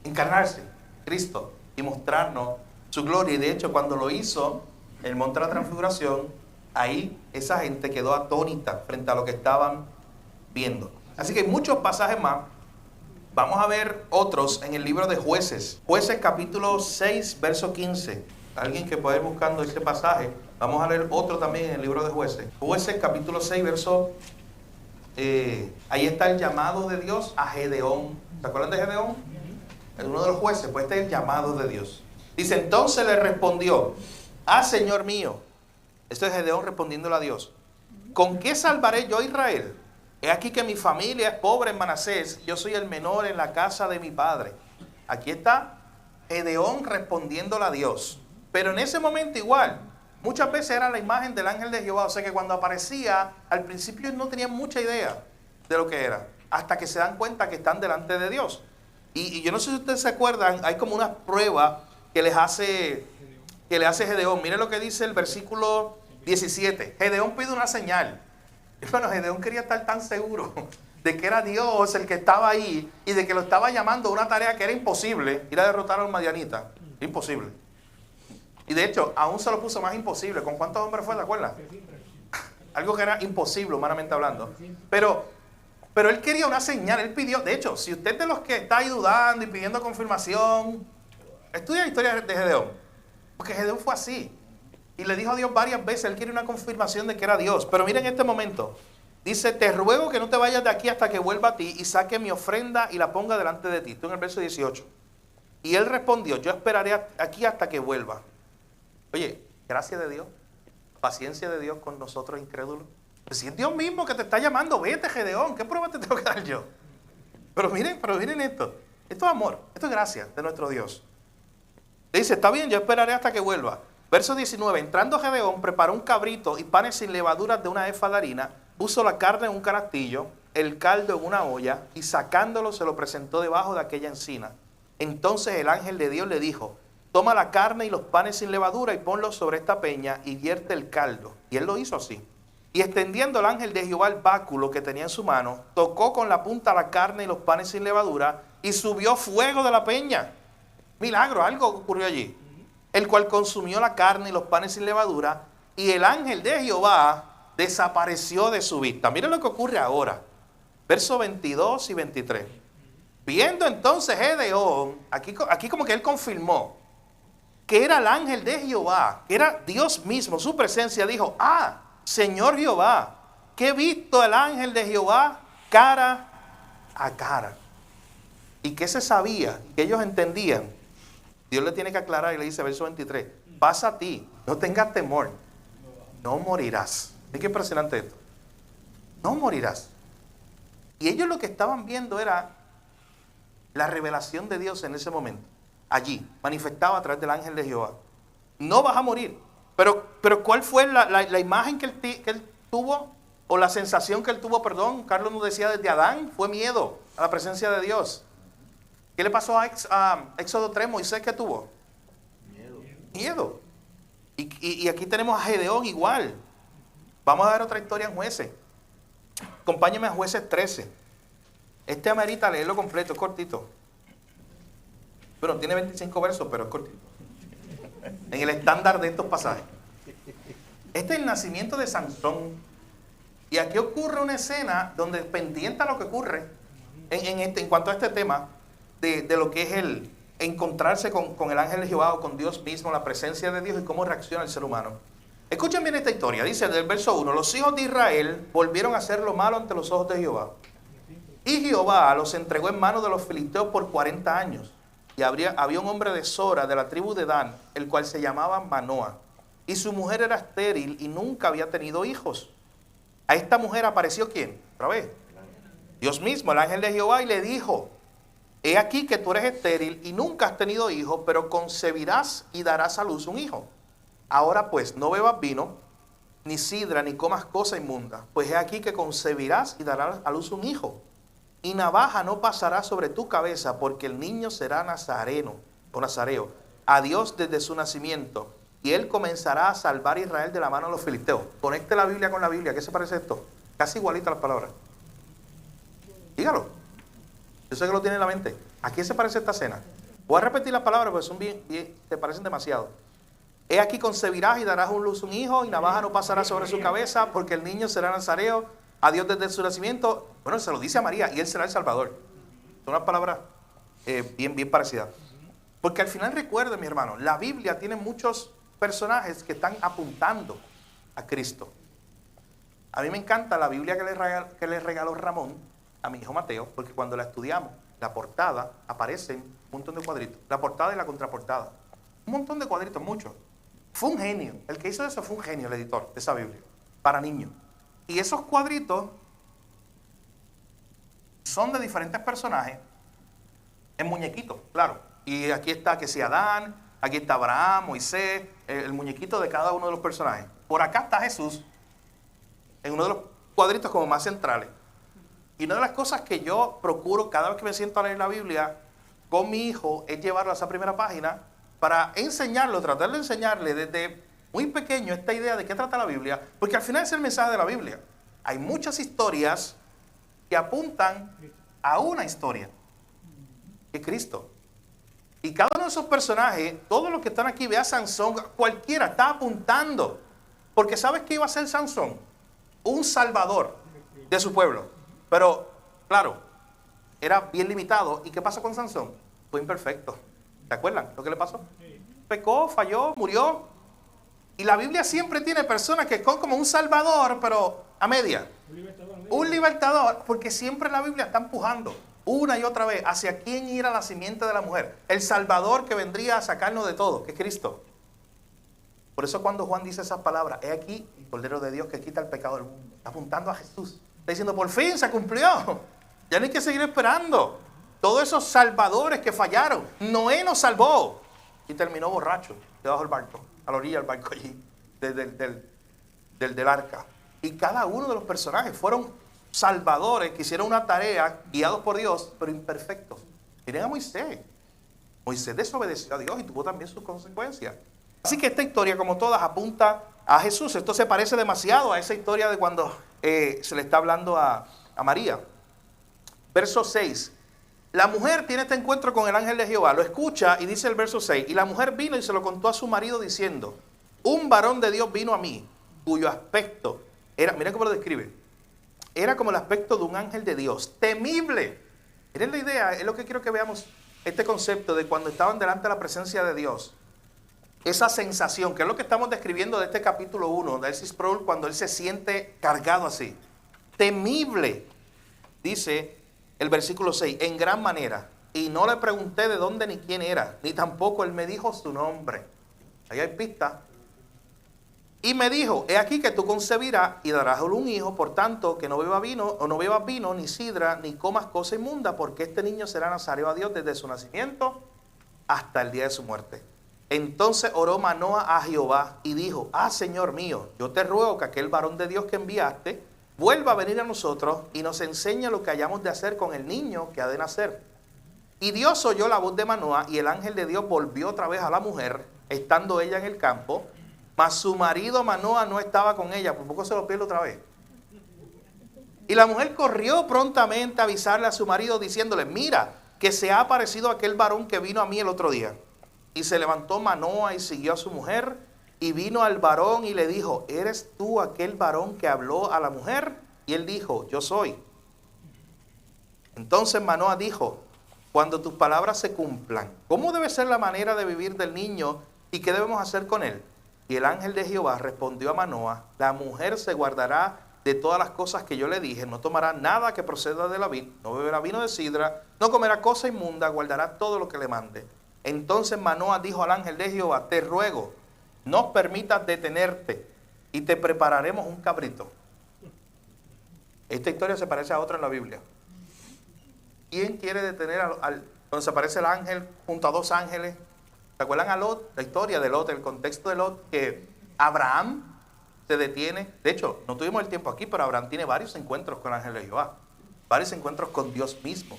encarnarse, Cristo, y mostrarnos su gloria. Y de hecho, cuando lo hizo en el Monte de la Transfiguración, ahí esa gente quedó atónita frente a lo que estaban viendo. Así que hay muchos pasajes más. Vamos a ver otros en el libro de Jueces. Jueces capítulo 6, verso 15. Alguien que pueda ir buscando ese pasaje. Vamos a leer otro también en el libro de Jueces. Jueces capítulo 6, verso... ahí está el llamado de Dios a Gedeón. ¿Se acuerdan de Gedeón? Es uno de los jueces. Pues este es el llamado de Dios. Dice, entonces le respondió, Señor mío. Esto es Gedeón respondiéndole a Dios. ¿Con qué salvaré yo a Israel? He aquí que mi familia es pobre en Manasés, yo soy el menor en la casa de mi padre. Aquí está Gedeón respondiéndole a Dios. Pero en ese momento igual, muchas veces era la imagen del ángel de Jehová. O sea que cuando aparecía, al principio no tenían mucha idea de lo que era. Hasta que se dan cuenta que están delante de Dios. Y yo no sé si ustedes se acuerdan, hay como una prueba que le hace Gedeón. Miren lo que dice el versículo 17. Gedeón pide una señal. Bueno, Gedeón quería estar tan seguro de que era Dios el que estaba ahí y de que lo estaba llamando a una tarea que era imposible, ir a derrotar a los madianitas. Imposible. Y de hecho, aún se lo puso más imposible. ¿Con cuántos hombres fue? ¿Te acuerdas? Algo que era imposible, humanamente hablando. Pero él quería una señal. Él pidió, de hecho, si usted es de los que está ahí dudando y pidiendo confirmación, estudia la historia de Gedeón. Porque Gedeón fue así. Y le dijo a Dios varias veces, él quiere una confirmación de que era Dios. Pero miren este momento. Dice, te ruego que no te vayas de aquí hasta que vuelva a ti y saque mi ofrenda y la ponga delante de ti. Esto en el verso 18. Y él respondió, yo esperaré aquí hasta que vuelva. Oye, gracia de Dios, paciencia de Dios con nosotros incrédulos. Pues si es Dios mismo que te está llamando, vete Gedeón, ¿qué prueba te tengo que dar yo? Pero miren esto. Esto es amor, esto es gracia de nuestro Dios. Le dice, está bien, yo esperaré hasta que vuelva. Verso 19, entrando Gedeón, preparó un cabrito y panes sin levaduras de una efa de harina, puso la carne en un canastillo, el caldo en una olla, y sacándolo se lo presentó debajo de aquella encina. Entonces el ángel de Dios le dijo, toma la carne y los panes sin levadura y ponlos sobre esta peña y vierte el caldo. Y él lo hizo así. Y extendiendo el ángel de Jehová el báculo que tenía en su mano, tocó con la punta la carne y los panes sin levadura y subió fuego de la peña. Milagro, algo ocurrió allí. El cual consumió la carne y los panes sin levadura, y el ángel de Jehová desapareció de su vista. Miren lo que ocurre ahora. Versos 22 y 23. Viendo entonces Gedeón, aquí como que él confirmó que era el ángel de Jehová, que era Dios mismo, su presencia, dijo, Señor Jehová, que he visto el ángel de Jehová cara a cara. ¿Y qué se sabía? Que ellos entendían. Dios le tiene que aclarar y le dice, verso 23, pasa a ti, no tengas temor, no morirás. ¿Ve qué impresionante esto? No morirás. Y ellos lo que estaban viendo era la revelación de Dios en ese momento, allí, manifestado a través del ángel de Jehová. No vas a morir. Pero ¿cuál fue la imagen que él tuvo? O la sensación que él tuvo, Carlos nos decía desde Adán, fue miedo a la presencia de Dios. ¿Qué le pasó a Éxodo 3? Moisés, ¿qué tuvo? Miedo. Y aquí tenemos a Gedeón igual. Vamos a ver otra historia en Jueces. Acompáñenme a Jueces 13. Este amerita leerlo completo, es cortito. Bueno, tiene 25 versos, pero es cortito. En el estándar de estos pasajes. Este es el nacimiento de Sansón. Y aquí ocurre una escena donde pendiente a lo que ocurre en cuanto a este tema de lo que es el encontrarse con el ángel de Jehová o con Dios mismo, la presencia de Dios y cómo reacciona el ser humano. Escuchen bien esta historia. Dice del verso 1, los hijos de Israel volvieron a hacer lo malo ante los ojos de Jehová. Y Jehová los entregó en manos de los filisteos por 40 años. Y había un hombre de Sora, de la tribu de Dan, el cual se llamaba Manoa. Y su mujer era estéril y nunca había tenido hijos. A esta mujer apareció ¿quién? Otra vez. Dios mismo, el ángel de Jehová, y le dijo, he aquí que tú eres estéril y nunca has tenido hijos, pero concebirás y darás a luz un hijo. Ahora pues, no bebas vino, ni sidra, ni comas cosa inmunda, pues he aquí que concebirás y darás a luz un hijo. Y navaja no pasará sobre tu cabeza, porque el niño será nazareno, o nazareo, a Dios desde su nacimiento. Y él comenzará a salvar a Israel de la mano de los filisteos. Conecte la Biblia con la Biblia. ¿Qué se parece esto? Casi igualita las palabras. Dígalo. Yo sé que lo tiene en la mente. ¿A quién se parece esta escena? Voy a repetir las palabras porque son bien, se parecen demasiado. He aquí concebirás y darás a luz un hijo, y navaja no pasará sobre su cabeza, porque el niño será nazareo a Dios desde su nacimiento. Bueno, se lo dice a María, y él será el Salvador. Son unas palabras bien parecidas. Porque al final recuerden, mi hermano, la Biblia tiene muchos personajes que están apuntando a Cristo. A mí me encanta la Biblia que le regaló Ramón a mi hijo Mateo, porque cuando la estudiamos, la portada aparecen un montón de cuadritos. La portada y la contraportada. Un montón de cuadritos, muchos. Fue un genio. El que hizo eso fue un genio, el editor de esa Biblia, para niños. Y esos cuadritos son de diferentes personajes en muñequitos, claro. Y aquí está que si Adán, aquí está Abraham, Moisés, el muñequito de cada uno de los personajes. Por acá está Jesús, en uno de los cuadritos como más centrales. Y una de las cosas que yo procuro cada vez que me siento a leer la Biblia con mi hijo es llevarlo a esa primera página para enseñarlo, tratar de enseñarle desde muy pequeño esta idea de qué trata la Biblia, porque al final es el mensaje de la Biblia. Hay muchas historias que apuntan a una historia, que es Cristo. Y cada uno de esos personajes, todos los que están aquí, vea Sansón, cualquiera está apuntando. Porque ¿sabes qué iba a ser Sansón? Un salvador de su pueblo. Pero, claro, era bien limitado. ¿Y qué pasó con Sansón? Fue imperfecto. ¿Se acuerdan lo que le pasó? Pecó, falló, murió. Y la Biblia siempre tiene personas que son como un salvador, pero a media. Un libertador, porque siempre la Biblia está empujando una y otra vez hacia quién ir a la simiente de la mujer. El Salvador que vendría a sacarnos de todo, que es Cristo. Por eso cuando Juan dice esas palabras, he aquí el Cordero de Dios que quita el pecado del mundo, está apuntando a Jesús. Está diciendo, por fin se cumplió. Ya no hay que seguir esperando. Todos esos salvadores que fallaron. Noé nos salvó y terminó borracho debajo del barco, a la orilla del barco allí, del arca. Y cada uno de los personajes fueron salvadores que hicieron una tarea guiados por Dios, pero imperfectos. Miren a Moisés. Moisés desobedeció a Dios y tuvo también sus consecuencias. Así que esta historia, como todas, apunta a Jesús. Esto se parece demasiado a esa historia de cuando se le está hablando a María. Verso 6. La mujer tiene este encuentro con el ángel de Jehová, lo escucha y dice el verso 6. Y la mujer vino y se lo contó a su marido diciendo, un varón de Dios vino a mí, cuyo aspecto era, miren cómo lo describe, era como el aspecto de un ángel de Dios, temible. Miren la idea, es lo que quiero que veamos, este concepto de cuando estaban delante de la presencia de Dios. Esa sensación, que es lo que estamos describiendo de este capítulo 1, de R.C. Sproul, cuando él se siente cargado así. Temible, dice el versículo 6, en gran manera. Y no le pregunté de dónde ni quién era, ni tampoco él me dijo su nombre. Ahí hay pista. Y me dijo, he aquí que tú concebirás y darás a un hijo, por tanto, que no bebas vino, ni sidra, ni comas cosa inmunda, porque este niño será nazareo a Dios desde su nacimiento hasta el día de su muerte. Entonces oró Manoa a Jehová y dijo, Señor mío, yo te ruego que aquel varón de Dios que enviaste vuelva a venir a nosotros y nos enseñe lo que hayamos de hacer con el niño que ha de nacer. Y Dios oyó la voz de Manoa y el ángel de Dios volvió otra vez a la mujer, estando ella en el campo, mas su marido Manoa no estaba con ella, por poco se lo pierde otra vez. Y la mujer corrió prontamente a avisarle a su marido diciéndole, mira, que se ha aparecido aquel varón que vino a mí el otro día. Y se levantó Manoa y siguió a su mujer, Y vino al varón y le dijo, ¿eres tú aquel varón que habló a la mujer? Y él dijo, yo soy. Entonces Manoah dijo, cuando tus palabras se cumplan, ¿cómo debe ser la manera de vivir del niño y qué debemos hacer con él? Y el ángel de Jehová respondió a Manoah, la mujer se guardará de todas las cosas que yo le dije, no tomará nada que proceda de la vid, no beberá vino de sidra, no comerá cosa inmunda, guardará todo lo que le mande. Entonces Manoah dijo al ángel de Jehová, te ruego, no permitas detenerte y te prepararemos un cabrito. Esta historia se parece a otra en la Biblia. ¿Quién quiere detener donde se aparece el ángel junto a dos ángeles? ¿Se acuerdan a Lot? La historia de Lot, el contexto de Lot, que Abraham se detiene. De hecho, no tuvimos el tiempo aquí, pero Abraham tiene varios encuentros con el ángel de Jehová. Varios encuentros con Dios mismo.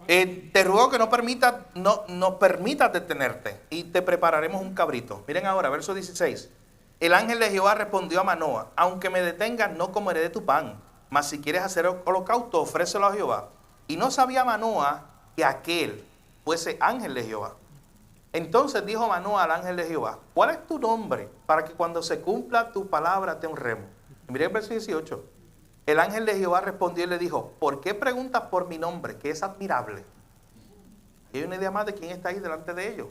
Te ruego que no permitas detenerte y te prepararemos un cabrito. Miren ahora, verso 16. El ángel de Jehová respondió a Manoah, aunque me detengas, no comeré de tu pan, mas si quieres hacer holocausto, ofrécelo a Jehová. Y no sabía Manoah que aquel fuese ángel de Jehová. Entonces dijo Manoah al ángel de Jehová, ¿cuál es tu nombre para que cuando se cumpla tu palabra te honremos? Y miren el verso 18. El ángel de Jehová respondió y le dijo, ¿por qué preguntas por mi nombre, que es admirable? Y hay una idea más de quién está ahí delante de ellos.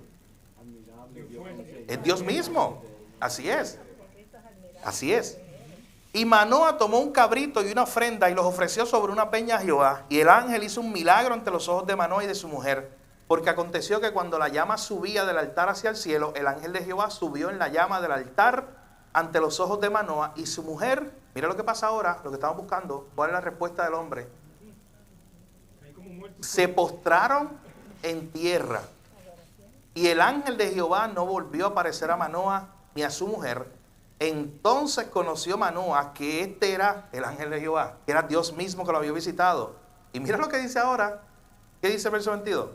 Es Dios mismo. Así es. Así es. Y Manoah tomó un cabrito y una ofrenda y los ofreció sobre una peña a Jehová. Y el ángel hizo un milagro ante los ojos de Manoah y de su mujer. Porque aconteció que cuando la llama subía del altar hacia el cielo, el ángel de Jehová subió en la llama del altar ante los ojos de Manoah y su mujer. Mira lo que pasa ahora, lo que estamos buscando. ¿Cuál es la respuesta del hombre? Se postraron en tierra. Y el ángel de Jehová no volvió a aparecer a Manoah ni a su mujer. Entonces conoció Manoah que este era el ángel de Jehová, que era Dios mismo que lo había visitado. Y mira lo que dice ahora. ¿Qué dice el verso 22?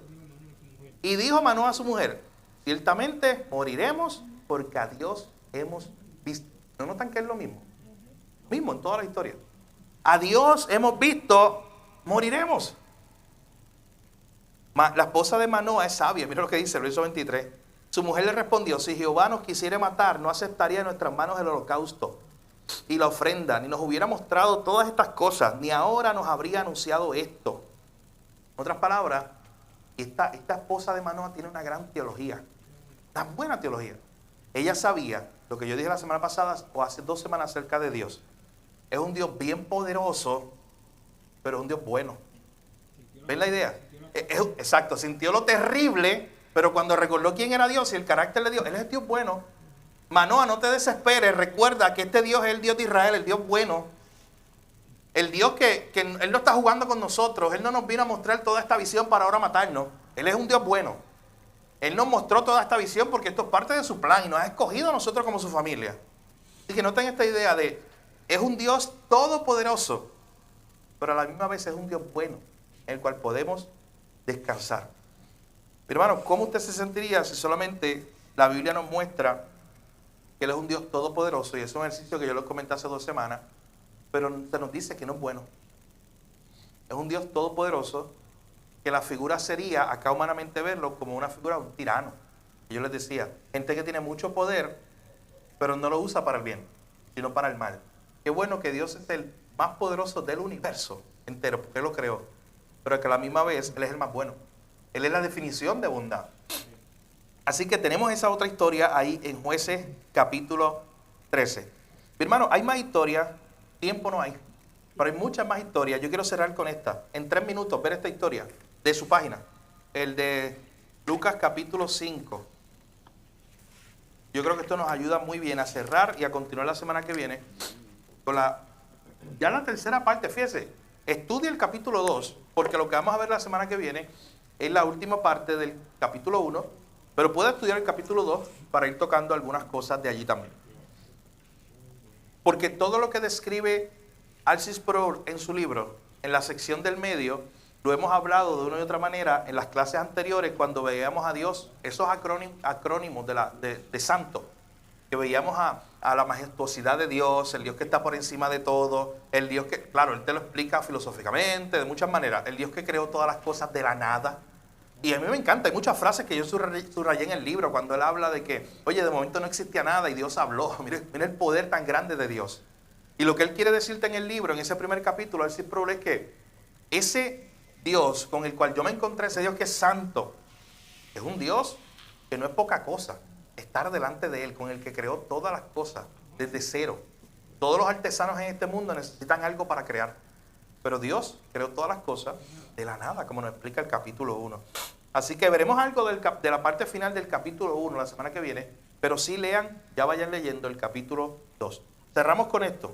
Y dijo Manoah a su mujer, ciertamente moriremos porque a Dios hemos visto. ¿No notan que es lo mismo? Mismo en toda la historia. A Dios hemos visto, moriremos. La esposa de Manoah es sabia. Mira lo que dice el verso 23. Su mujer le respondió, si Jehová nos quisiera matar, no aceptaría en nuestras manos el holocausto y la ofrenda, ni nos hubiera mostrado todas estas cosas, ni ahora nos habría anunciado esto. En otras palabras, esta esposa de Manoah tiene una gran teología, una buena teología. Ella sabía lo que yo dije la semana pasada o hace 2 semanas acerca de Dios. Es un Dios bien poderoso, pero es un Dios bueno. ¿Ven la idea? Exacto, sintió lo terrible, pero cuando recordó quién era Dios y el carácter de Dios, Él es el Dios bueno. Manoah, no te desesperes, recuerda que este Dios es el Dios de Israel, el Dios bueno. El Dios que Él no está jugando con nosotros, Él no nos vino a mostrar toda esta visión para ahora matarnos. Él es un Dios bueno. Él nos mostró toda esta visión porque esto es parte de su plan y nos ha escogido a nosotros como su familia. Así que noten esta idea de, es un Dios todopoderoso, pero a la misma vez es un Dios bueno, en el cual podemos descansar. Pero hermano, ¿cómo usted se sentiría si solamente la Biblia nos muestra que Él es un Dios todopoderoso? Y es un ejercicio que yo les comenté hace 2 semanas, pero se nos dice que no es bueno. Es un Dios todopoderoso, que la figura sería, acá humanamente verlo, como una figura de un tirano. Y yo les decía, gente que tiene mucho poder, pero no lo usa para el bien, sino para el mal. Qué bueno que Dios es el más poderoso del universo entero, porque Él lo creó, pero que a la misma vez Él es el más bueno. Él es la definición de bondad. Así que tenemos esa otra historia ahí en Jueces capítulo 13. Mi hermano, hay más historias, tiempo no hay, pero hay muchas más historias. Yo quiero cerrar con esta. En 3 minutos, ver esta historia de su página. El de Lucas capítulo 5. Yo creo que esto nos ayuda muy bien a cerrar y a continuar la semana que viene con ya la tercera parte. Fíjese, estudie el capítulo 2, porque lo que vamos a ver la semana que viene es la última parte del capítulo 1, pero puede estudiar el capítulo 2 para ir tocando algunas cosas de allí también. Porque todo lo que describe R.C. Sproul en su libro, en la sección del medio, lo hemos hablado de una y otra manera en las clases anteriores cuando veíamos a Dios, esos acrónimos de santo, que veíamos a la majestuosidad de Dios, el Dios que está por encima de todo, el Dios que, claro, Él te lo explica filosóficamente, de muchas maneras, el Dios que creó todas las cosas de la nada Y a mí me encanta, hay muchas frases que yo subrayé en el libro cuando él habla de que, oye, de momento no existía nada y Dios habló. Mira el poder tan grande de Dios. Y lo que él quiere decirte en el libro, en ese primer capítulo, es que ese Dios con el cual yo me encontré, ese Dios que es santo, es un Dios que no es poca cosa. Estar delante de Él, con el que creó todas las cosas desde cero. Todos los artesanos en este mundo necesitan algo para crear. Pero Dios creó todas las cosas de la nada, como nos explica el capítulo 1. Así que veremos algo de la parte final del capítulo 1 la semana que viene. Pero sí lean, ya vayan leyendo el capítulo 2. Cerramos con esto.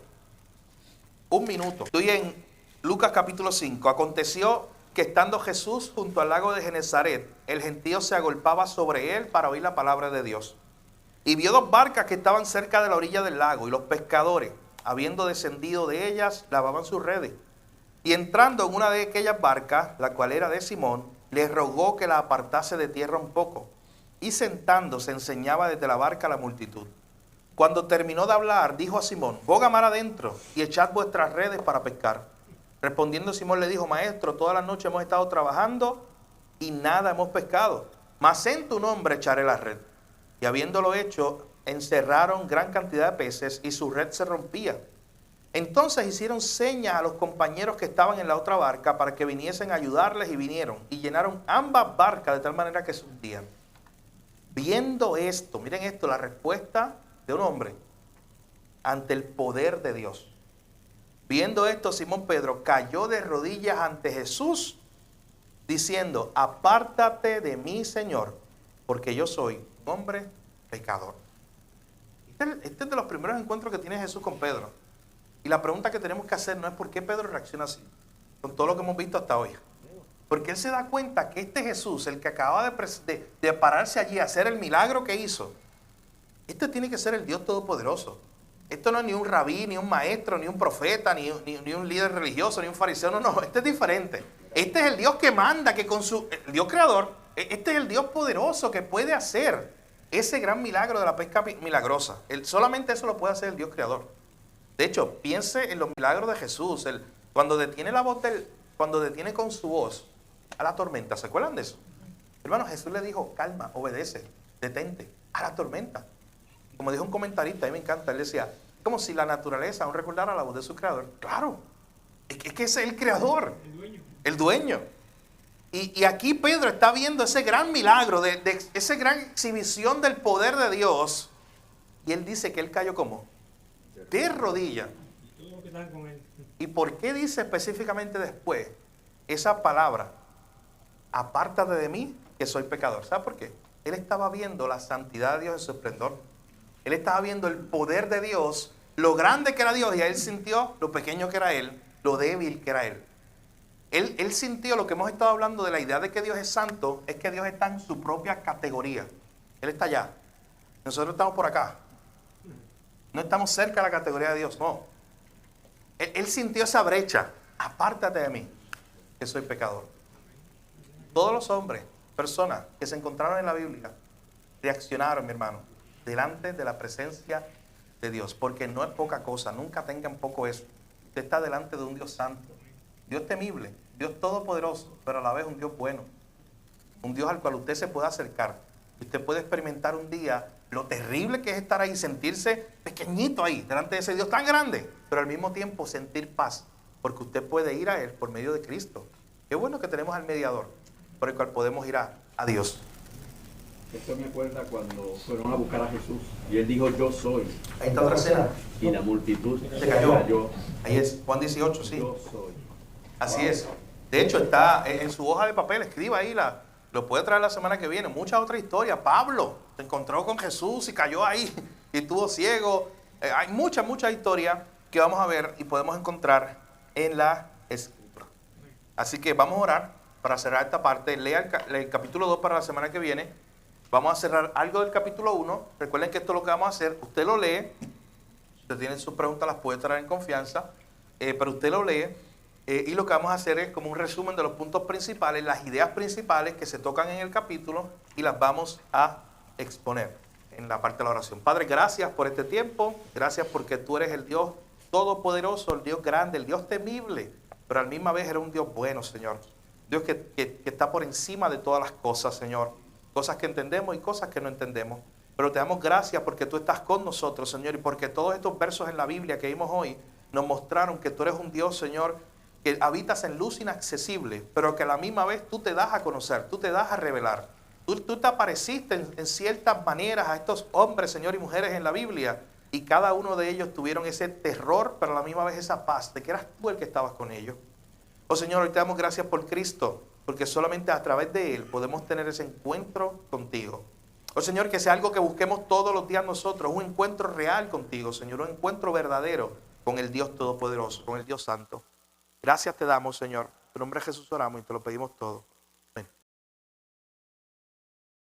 Un minuto. Estoy en Lucas capítulo 5. Aconteció que estando Jesús junto al lago de Genezaret, el gentío se agolpaba sobre él para oír la palabra de Dios. Y vio 2 barcas que estaban cerca de la orilla del lago, y los pescadores, habiendo descendido de ellas, lavaban sus redes. Y entrando en una de aquellas barcas, la cual era de Simón, le rogó que la apartase de tierra un poco. Y sentándose enseñaba desde la barca a la multitud. Cuando terminó de hablar, dijo a Simón, boga mar adentro y echad vuestras redes para pescar. Respondiendo Simón le dijo, maestro, toda la noche hemos estado trabajando y nada hemos pescado, mas en tu nombre echaré la red. Y habiéndolo hecho, encerraron gran cantidad de peces y su red se rompía. Entonces hicieron señas a los compañeros que estaban en la otra barca para que viniesen a ayudarles, y vinieron y llenaron ambas barcas de tal manera que se hundían. Viendo esto, miren esto, la respuesta de un hombre ante el poder de Dios. Viendo esto, Simón Pedro cayó de rodillas ante Jesús, diciendo, apártate de mí, Señor, porque yo soy un hombre pecador. Este es de los primeros encuentros que tiene Jesús con Pedro. Y la pregunta que tenemos que hacer no es por qué Pedro reacciona así, con todo lo que hemos visto hasta hoy. Porque él se da cuenta que este Jesús, el que acaba de pararse allí a hacer el milagro que hizo, este tiene que ser el Dios Todopoderoso. Esto no es ni un rabí, ni un maestro, ni un profeta, ni un líder religioso, ni un fariseo. No, este es diferente. Este es el Dios que manda, que con el Dios creador, este es el Dios poderoso que puede hacer ese gran milagro de la pesca milagrosa. Solamente eso lo puede hacer el Dios creador. De hecho, piense en los milagros de Jesús. Cuando detiene cuando detiene con su voz a la tormenta. ¿Se acuerdan de eso? Hermano, Jesús le dijo, calma, obedece, detente a la tormenta. Como dijo un comentarista, a mí me encanta, él decía, como si la naturaleza aún recordara la voz de su creador. Claro, es que ese es el creador, el dueño. Y aquí Pedro está viendo ese gran milagro, de esa gran exhibición del poder de Dios. Y él dice que él cayó como de rodillas. ¿Y por qué dice específicamente después esa palabra? Apártate de mí, que soy pecador. ¿Sabe por qué? Él estaba viendo la santidad de Dios en su esplendor. Él estaba viendo el poder de Dios, lo grande que era Dios, y él sintió lo pequeño que era él, lo débil que era él. Él sintió lo que hemos estado hablando de la idea de que Dios es santo, es que Dios está en su propia categoría. Él está allá. Nosotros estamos por acá. No estamos cerca de la categoría de Dios, no. Él sintió esa brecha. Apártate de mí, que soy pecador. Todos los hombres, personas que se encontraron en la Biblia, reaccionaron, mi hermano, delante de la presencia de Dios, porque no es poca cosa, nunca tengan poco eso. Usted está delante de un Dios santo, Dios temible, Dios todopoderoso, pero a la vez un Dios bueno, un Dios al cual usted se puede acercar. Usted puede experimentar un día lo terrible que es estar ahí, sentirse pequeñito ahí, delante de ese Dios tan grande, pero al mismo tiempo sentir paz, porque usted puede ir a Él por medio de Cristo. Qué bueno que tenemos al mediador, por el cual podemos ir a Dios. Esto me acuerda cuando fueron a buscar a Jesús y él dijo, yo soy. Ahí está otra escena. Y la multitud se cayó. Ahí es, Juan 18, sí. Yo soy. Así es. De hecho, está en su hoja de papel, escriba ahí, lo puede traer la semana que viene. Muchas otras historias. Pablo se encontró con Jesús y cayó ahí y estuvo ciego. Hay muchas historias que vamos a ver y podemos encontrar en la Escritura. Así que vamos a orar para cerrar esta parte. Lea el capítulo 2 para la semana que viene. Vamos a cerrar algo del capítulo 1. Recuerden que esto es lo que vamos a hacer. Usted lo lee. Si usted tiene sus preguntas, las puede traer en confianza. Pero usted lo lee. Y lo que vamos a hacer es como un resumen de los puntos principales, las ideas principales que se tocan en el capítulo, y las vamos a exponer en la parte de la oración. Padre, gracias por este tiempo. Gracias porque tú eres el Dios todopoderoso, el Dios grande, el Dios temible, pero al misma vez eres un Dios bueno, Señor. Dios que está por encima de todas las cosas, Señor. Cosas que entendemos y cosas que no entendemos. Pero te damos gracias porque tú estás con nosotros, Señor, y porque todos estos versos en la Biblia que vimos hoy nos mostraron que tú eres un Dios, Señor, que habitas en luz inaccesible, pero que a la misma vez tú te das a conocer, tú te das a revelar. Tú te apareciste en ciertas maneras a estos hombres, Señor, y mujeres en la Biblia, y cada uno de ellos tuvieron ese terror, pero a la misma vez esa paz, de que eras tú el que estabas con ellos. Oh Señor, hoy te damos gracias por Cristo, porque solamente a través de Él podemos tener ese encuentro contigo. Oh Señor, que sea algo que busquemos todos los días nosotros, un encuentro real contigo, Señor, un encuentro verdadero con el Dios Todopoderoso, con el Dios Santo. Gracias te damos, Señor. En tu nombre de Jesús oramos y te lo pedimos todo.